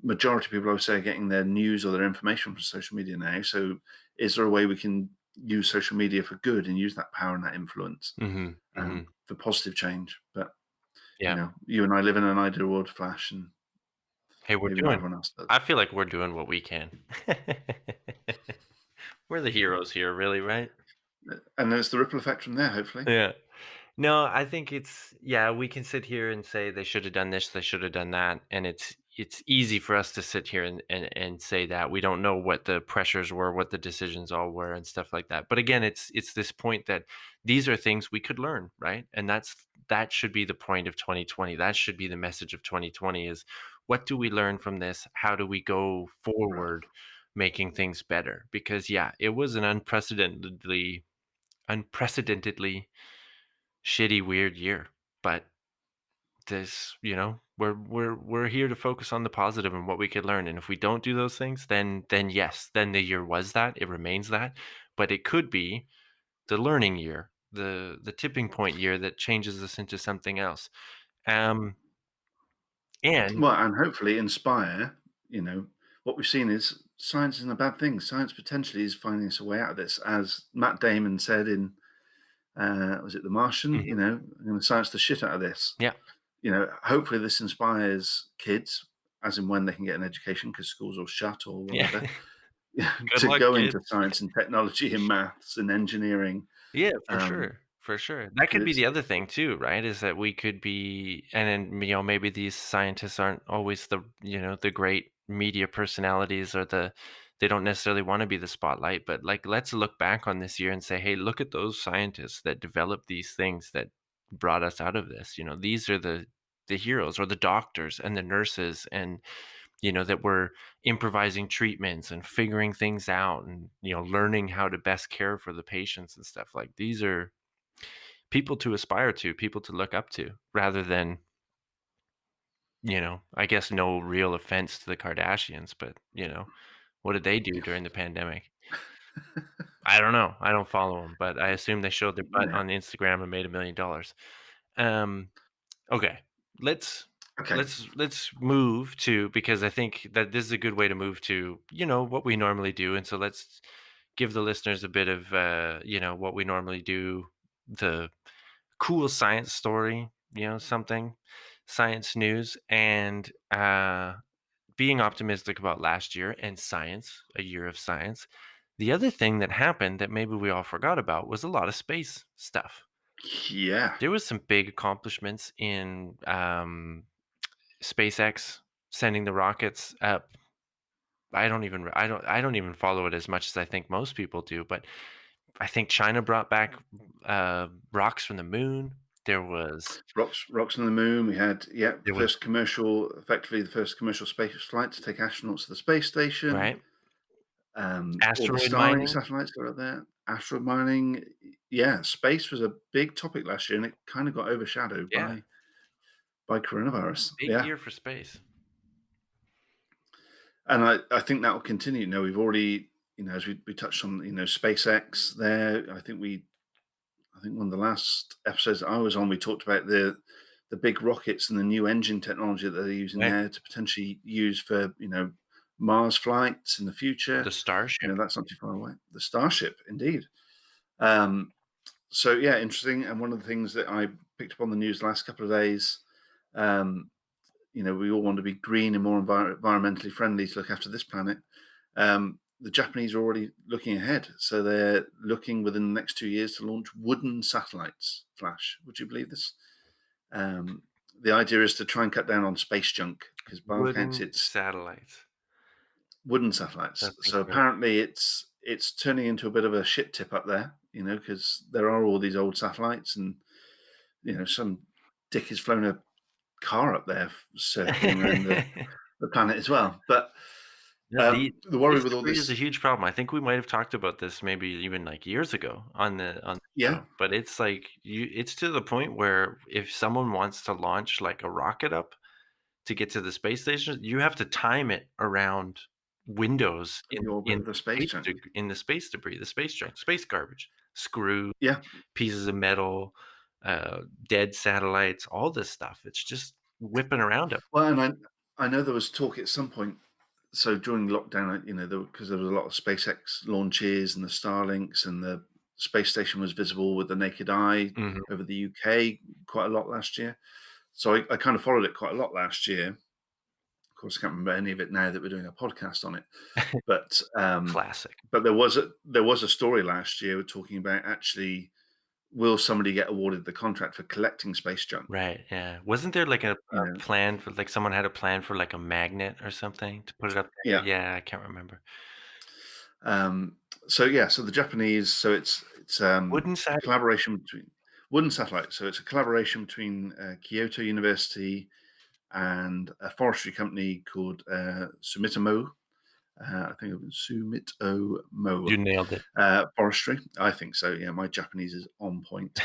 majority of people, I would say, are getting their news or their information from social media now. So, is there a way we can use social media for good and use that power and that influence Mhm. Mhm. for positive change? But Yeah. you and I live in an ideal world, Flash, and Hey, we're maybe not doing everyone else does. I feel like we're doing what we can. We're the heroes here, really, right? And there's the ripple effect from there, hopefully. Yeah. No, I think yeah, we can sit here and say they should have done this, they should have done that, and it's easy for us to sit here and say that. We don't know what the pressures were, what the decisions all were and stuff like that. But again, it's this point that these are things we could learn, right? And that should be the point of 2020. That should be the message of 2020 is what do we learn from this? How do we go Right. forward making things better? Because yeah, it was an unprecedentedly shitty, weird year. But we're here to focus on the positive and what we could learn. And if we don't do those things, then yes, then the year was that, it remains that. But it could be the learning year, the tipping point year that changes us into something else. Um and Well, and hopefully inspire, what we've seen is science isn't a bad thing. Science potentially is finding us a way out of this. As Matt Damon said in, was it The Martian? Mhm, I'm going to science the shit out of this. yeah, Hopefully this inspires kids, as in when they can get an education because schools are shut or yeah. whatever, Good to luck, go into kids. science and technology and maths and engineering. Yeah, for Um, sure, for sure. That could be because the other thing too, right? Is that we could be and then, maybe these scientists aren't always the great media personalities or they don't necessarily want to be the spotlight, but like let's look back on this year and say, "Hey, look at those scientists that developed these things that brought us out of this." These are the heroes or the doctors and the nurses and that we're improvising treatments and figuring things out and learning how to best care for the patients and stuff. Like these are people to aspire to, people to look up to, rather than I guess no real offense to the Kardashians, but what did they do during the pandemic? I don't know, I don't follow them, but I assume they showed their butt yeah, on Instagram and made $1 million. um Okay, let's okay, let's move to, because I think that this is a good way to move to, what we normally do. And so let's give the listeners a bit of what we normally do, the cool science story, something science news, and being optimistic about last year and science, a year of science. The other thing that happened that maybe we all forgot about was a lot of space stuff. yeah. There was some big accomplishments in SpaceX sending the rockets up. I don't even follow it as much as I think most people do, but I think China brought back rocks from the moon. There was Rocks on the moon. We had, yeah, there was effectively the first commercial space flight to take astronauts to the space station. right? All the Asteroid Starlink mining? satellites that are out there. Asteroid mining. Yeah, space was a big topic last year, and it kind of got overshadowed Yeah, by coronavirus. big Yeah, year for space. and I think that will continue. We've already, as we touched on, SpaceX there. I think one of the last episodes I was on, we talked about the big rockets and the new engine technology that they're using Right. there to potentially use for Mars flights in the future. The Starship. That's not too far away. The Starship, indeed. Um, so yeah, interesting. And one of the things that I picked up on the news the last couple of days, um, we all want to be green and more environmentally friendly to look after this planet. The Japanese are already looking ahead, so they're looking within the next 2 years to launch wooden satellites. Flash, would you believe this? Um, the idea is to try and cut down on space junk because, by all accounts, Wooden it's satellites. wooden satellites. That's So incredible. apparently, it's turning into a bit of a shit tip up there, because there are all these old satellites, and some dick has flown a car up there circling around the planet as well. But No, the the worry space with all debris is a this, huge problem. I think we might have talked about this maybe even, like, years ago on the yeah, show, but it's like it's to the point where if someone wants to launch, like, a rocket up to get to the space station, you have to time it around windows the orbit of the space junk. in the space debris, the space junk, space garbage, screws, Yeah. pieces of metal, dead satellites, all this stuff. It's just whipping around up. Well, and I know there was talk at some point. So during lockdown, because there was a lot of SpaceX launches and the Starlinks, and the space station was visible with the naked eye Mhm. over the UK quite a lot last year. So I kind of followed it quite a lot last year. Of course, I can't remember any of it now that we're doing a podcast on it. But Classic. there was a story last year talking about, actually, will somebody get awarded the contract for collecting space junk? Right, yeah. Wasn't there, like, You a know, plan for like, someone had a plan for, like, a magnet or something to put it up there? yeah. Yeah, I can't remember. Um, so yeah, so the Japanese, so it's Wooden a satellite. collaboration between wooden satellite. So it's a collaboration between Kyoto University and a forestry company called Sumitomo. I think it was Sumitomo You nailed it. Forestry. I think so. Yeah, my Japanese is on point.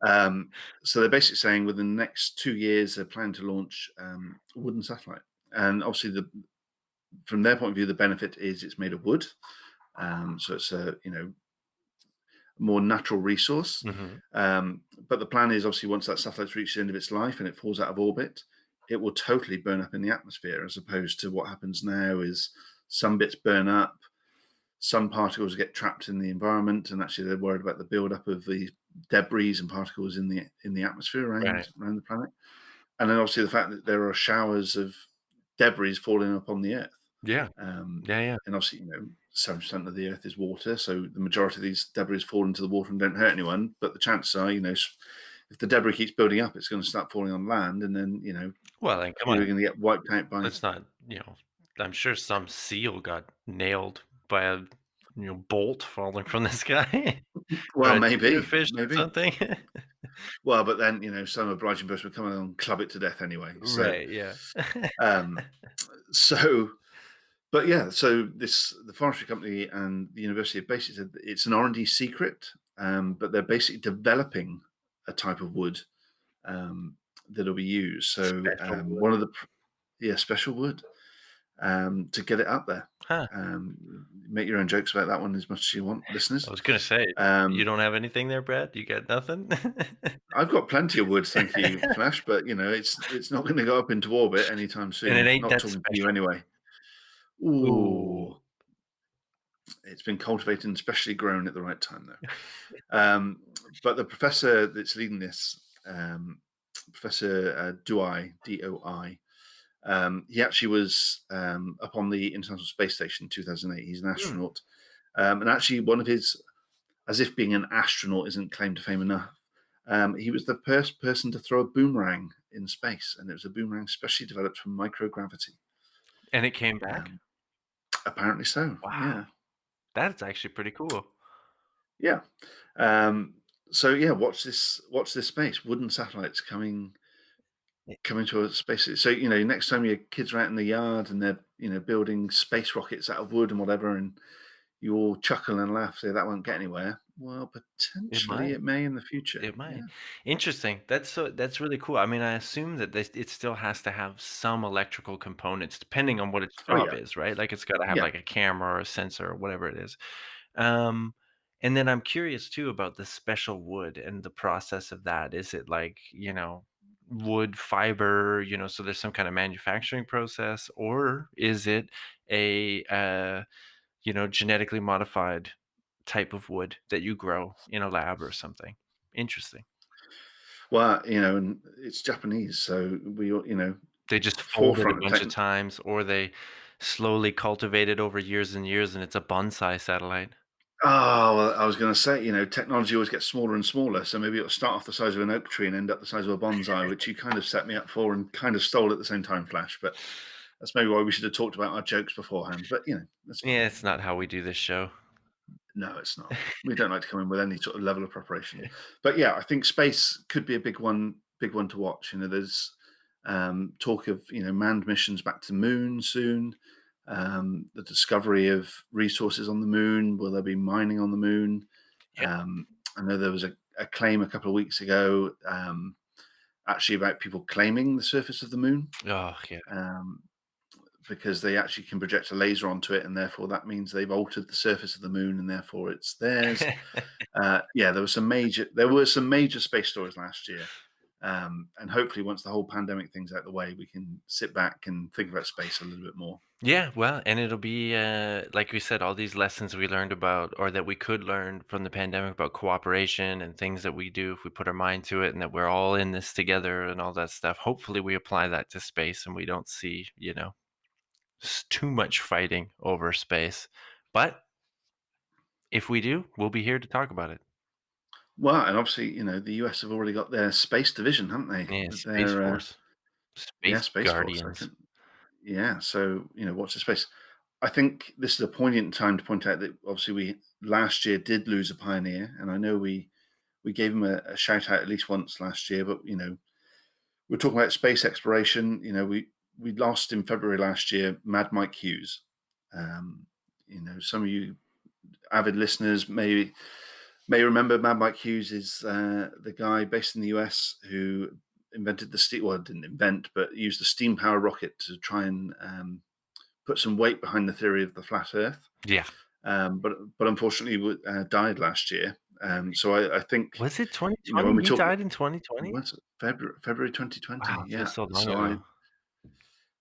Um, so they're basically saying within the next 2 years they're planning to launch a wooden satellite, and obviously from their point of view, the benefit is it's made of wood. So it's a more natural resource. Mhm. But the plan is, obviously, once that satellite's reached the end of its life and it falls out of orbit, it will totally burn up in the atmosphere, as opposed to what happens now is some bits burn up, some particles get trapped in the environment, and actually they're worried about the buildup of the debris and particles in the atmosphere Right. around the planet. And then obviously the fact that there are showers of debris falling upon the Earth. Yeah. Um, Yeah, yeah. and obviously, 7% of the Earth is water, so the majority of these debris fall into the water and don't hurt anyone. But the chances are, if the debris keeps building up, it's going to start falling on land, and then Well, then come people on. are going to get wiped out by. Let's not, I'm sure some seal got nailed by a, bolt falling from the sky or Well, a tuna maybe, fish or maybe. something. Well, but then some obliging person would come along and club it to death anyway. So, Right, yeah. um, so but yeah, so the forestry company and the university have basically said that it's an R&D secret, but they're basically developing a type of wood um, that'll be used. So Special wood. one of the yeah, special wood to get it up there. Huh. Make your own jokes about that one as much as you want, I listeners. was gonna say, you Um, don't have anything there, Brad? You got nothing? I've got plenty of wood, thank you, Flash, but it's not going to go up into orbit anytime And it soon. ain't Not that talking to you special. anyway. Ooh. Ooh, it's been cultivated and specially grown at the right time, though. But the professor that's leading this, Professor Doi, he actually was up on the International Space Station in 2008. He's an Hmm. astronaut. And actually, one of his, as if being an astronaut isn't claim to fame enough, he was the first person to throw a boomerang in space. And it was a boomerang specially developed for microgravity. And it came back? Um, Apparently so, Wow. yeah. That's actually pretty cool. Yeah. Um, So yeah, watch this space. Wooden satellites coming to a space. So next time your kids are out in the yard and they're building space rockets out of wood and whatever, and you all chuckle and laugh, say that won't get anywhere. Well, It potentially might. it may in the future. It might. Yeah. Interesting. That's really cool. I mean, I assume that it still has to have some electrical components depending on what its Oh job yeah. is, right? Like it's got to have Yeah. like a camera or a sensor or whatever it is. Um, and then I'm curious too about the special wood and the process of that. Is it like, wood fiber, so there's some kind of manufacturing process, or is it a genetically modified type of wood that you grow in a lab or something? Interesting. Well, and it's Japanese, so They just fold it a forefront of bunch tech. of times, or they slowly cultivate it over years and years, and it's a bonsai satellite. Oh, well, I was going to say, technology always gets smaller and smaller. So maybe it'll start off the size of an oak tree and end up the size of a bonsai, which you kind of set me up for and kind of stole at the same time, Flash. But that's maybe why we should have talked about our jokes beforehand. But that's fine. Yeah, it's not how we do this show. No, it's not. We don't like to come in with any sort of level of preparation. But yeah, I think space could be a big one to watch. There's talk of manned missions back to the moon soon. The discovery of resources on the moon. Will there be mining on the moon? Yeah. Um, I know there was a claim a couple of weeks ago, actually about people claiming the surface of the moon. Oh, yeah. Um, because they actually can project a laser onto it, and therefore that means they've altered the surface of the moon, and therefore it's theirs. Yeah, there were some major space stories last year, and hopefully once the whole pandemic thing's out the way, we can sit back and think about space a little bit more. Yeah, well, and it'll be like we said, all these lessons we learned about, or that we could learn from the pandemic about cooperation and things that we do if we put our mind to it, and that we're all in this together and all that stuff. Hopefully, we apply that to space and we don't see, too much fighting over space. But if we do, we'll be here to talk about it. Well, and obviously, the US have already got their space division, haven't they? Yeah, With Space their Force, yeah, Space Space Force. Guardians. Yeah, so watch the space. I think this is a poignant time to point out that obviously we last year did lose a pioneer, and I know we gave him a shout out at least once last year. But we're talking about space exploration. We lost in February last year Mad Mike Hughes. Um, some of you avid listeners may remember Mad Mike Hughes is the guy based in the US who invented the steam. Well, didn't invent, but used the steam power rocket to try and put some weight behind the theory of the flat Earth. Yeah. But unfortunately died last year. So I think Was it when 2020? we He talk, died in 2020? what's it, February 2020, Wow, it yeah. feels so long So ago.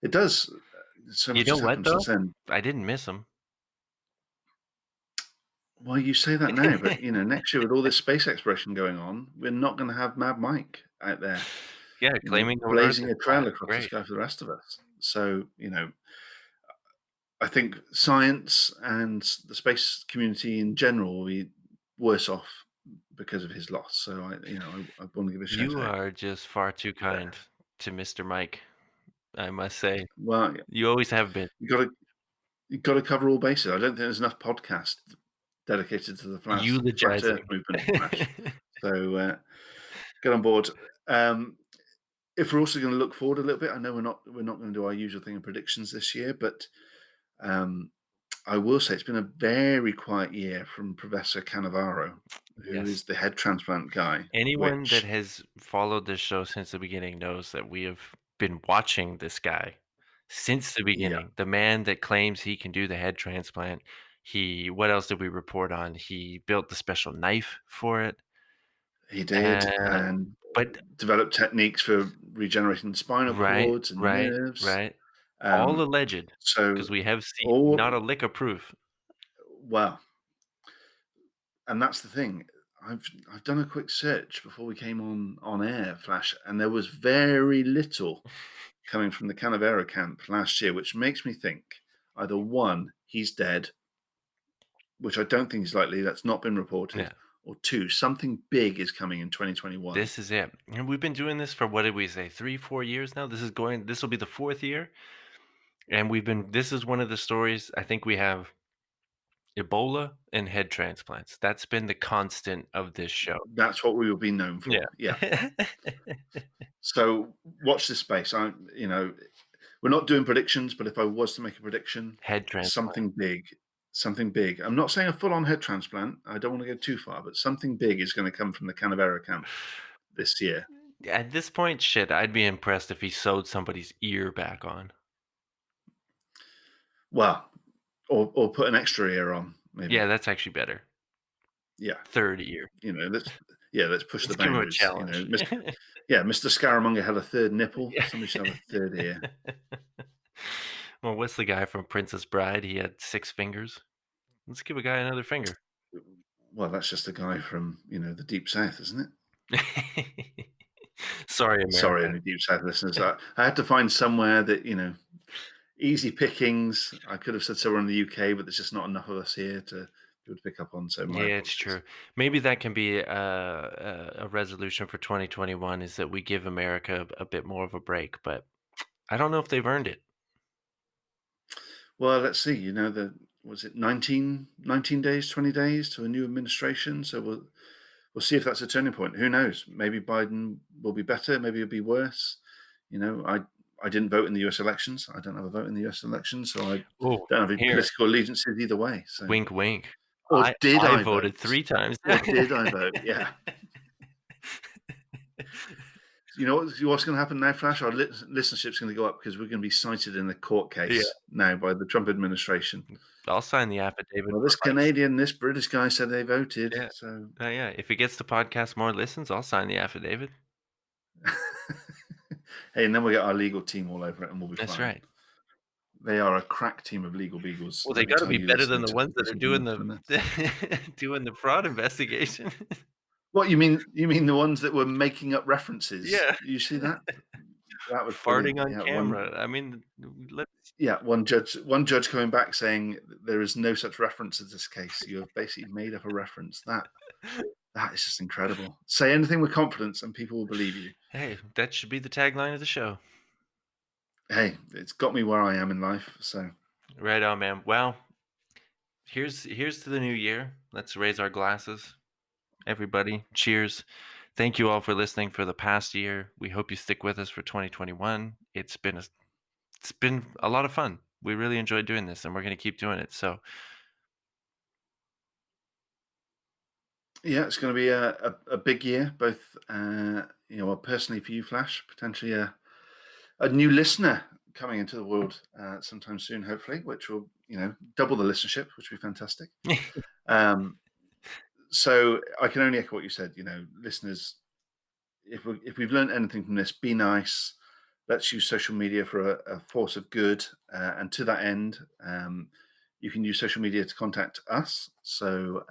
it does. So You much know has what happened since though? then. I didn't miss him. Well, you say that now, but next year with all this space exploration going on, we're not going to have Mad Mike out there, Yeah, claiming the Earth blazing is a trail flat. across the Great. sky for the rest of us. So I think science and the space community in general will be worse off because of his loss. So I want to give a shout You out. are just far too There. kind to Mr. Mike, I must say. Well, You always have been. you got to cover all bases. I don't think there's enough podcasts dedicated to the flat Earth Eulogizing. movement, Flash. So get on board. Um, if we're also going to look forward a little bit, I know we're not going to do our usual thing of predictions this year, but um, I will say it's been a very quiet year from Professor Cannavaro, who Yes. is the head transplant guy. Anyone that Which, has followed this show since the beginning knows that we have been watching this guy since the yeah, beginning. The man that claims he can do the head transplant. What else did we report on? He built the special knife for it. he did, Uh, and but developed techniques for regenerating spinal right, cords and right, nerves. right. All Um, alleged, so, because we have seen not all a lick of proof. well, and that's the thing. I've done a quick search before we came on air, Flash, and there was very little coming from the Canavera camp last year, which makes me think either one, he's dead, which I don't think is likely. That's not been reported. Yeah, Or two, something big is coming in 2021. this is it. And we've been doing this for what did we say, 3, 4 years now? This will be the fourth year. And this is one of the stories I think we have Ebola and head transplants. That's been the constant of this show. That's what we will be known Yeah. for. Yeah. So watch this space. We're not doing predictions, but if I was to make a prediction, Head transplant. something big, something big. I'm not saying a full-on head transplant. I don't want to go too far, but something big is going to come from the Canavera camp this year. At this point, shit, I'd be impressed if he sewed somebody's ear back on. Well, or put an extra ear on, maybe. Yeah, that's actually better. Yeah. Third ear. Let's push Let's the give him a boundaries. challenge. Mr. Scaramanga had a third nipple. Yeah. Somebody should have a third ear. Well, what's the guy from Princess Bride? He had 6 fingers. Let's give a guy another finger. Well, that's just a guy from, the Deep South, isn't it? Sorry, Sorry, America. any Deep South listeners. I had to find somewhere that, easy pickings. I could have said somewhere in the UK, but there's just not enough of us here to be able to pick up on. So my Yeah, it's apologies. true. Maybe that can be a resolution for 2021 is that we give America a bit more of a break, but I don't know if they've earned it. Well, let's see. Was it 19 days, 20 days to a new administration? So we'll see if that's a turning point. Who knows? Maybe Biden will be better. Maybe it'll be worse. I didn't vote in the US elections. I don't have a vote in the US elections, so I Oh, don't have any here, political allegiances either way. So, wink, wink. or I did I I voted vote? 3 times. Or did I vote? Yeah. You know what's going to happen now, Flash? Our listenership's going to go up because we're going to be cited in a court Yeah. case now by the Trump administration. I'll sign the affidavit Well, this for life. Canadian, this British guy said they voted. Yeah. So, Yeah, if it gets the podcast more listens, I'll sign the affidavit. hey, and then we get our legal team all over it, and we'll be That's fine. right. They are a crack team of legal beagles. Well, Let they me gotta tell be you, better than listening the to ones that are doing from the this. doing the fraud investigation. What you mean? You mean the ones that were making up references? Yeah. You see that? That was Farting brilliant. on Yeah, camera. I mean, let's one judge coming back saying there is no such reference to this case. You have basically made up a reference. That is just incredible. Say anything with confidence, and people will believe you. Hey, that should be the tagline of the show. Hey, it's got me where I am in life. So Right on, man. Well, here's to the new year. Let's raise our glasses. Everybody, cheers. Thank you all for listening for the past year. We hope you stick with us for 2021. It's been a lot of fun. We really enjoyed doing this, and we're going to keep doing it. So, yeah, it's going to be a big year, both personally for you, Flash, potentially a new listener coming into the world sometime soon, hopefully, which will double the listenership, which will be fantastic. So I can only echo what you said. Listeners, if we've learned anything from this, be nice. Let's use social media for a force of good, and to that end, you can use social media to contact us. So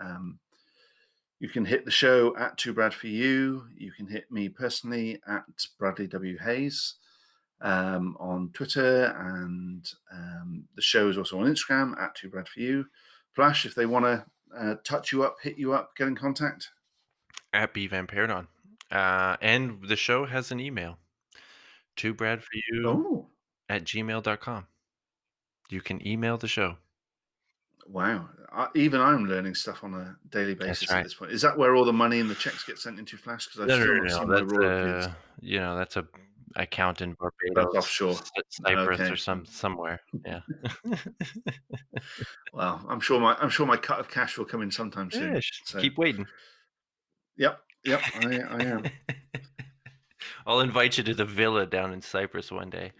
you can hit the show at 2Brad4U. You can hit me personally at Bradley W. Hayes on Twitter, and the show is also on Instagram at 2Brad4U. Flash, if they want to touch you up, hit you up, get in contact. At bvampiredon. And the show has an email. 2Brad4U at gmail.com. You can email the show. Wow. Even I'm learning stuff on a daily basis right. at this point. Is that where all the money and the checks get sent into, Flash? Because I've still not seen my royalties. That's a account in That's Barbados, offshore. Cyprus, Okay. or somewhere. Yeah. Well, I'm sure my cut of cash will come in sometime soon. Yeah, So keep waiting. Yep, I am. I'll invite you to the villa down in Cyprus one day.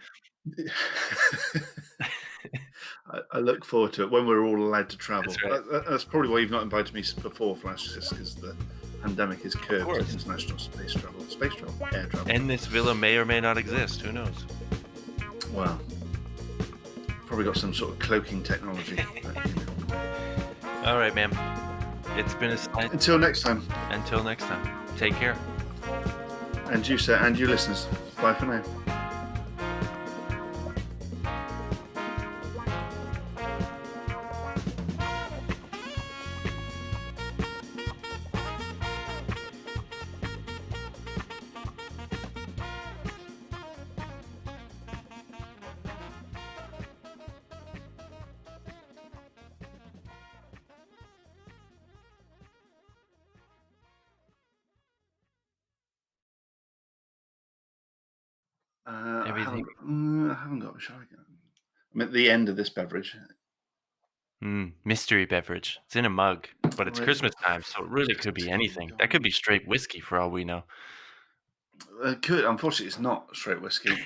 I look forward to it when we're all allowed to travel. That's right. That's probably why you've not invited me before, Flash, just because the pandemic has curbed international space travel, air travel. And this villa may or may not exist. Who knows? Well, probably got some sort of cloaking technology. But, All right, man. It's been a sight. Until next time. Take care. And you, sir, and you listeners. Bye for now. I Everything. haven't got. Shall I go? I'm at the end of this beverage. Mystery beverage. It's in a mug, but it's Wait, Christmas time, so it really could be Christmas anything. That could gone. be straight whiskey for all we know. Could unfortunately, it's not straight whiskey.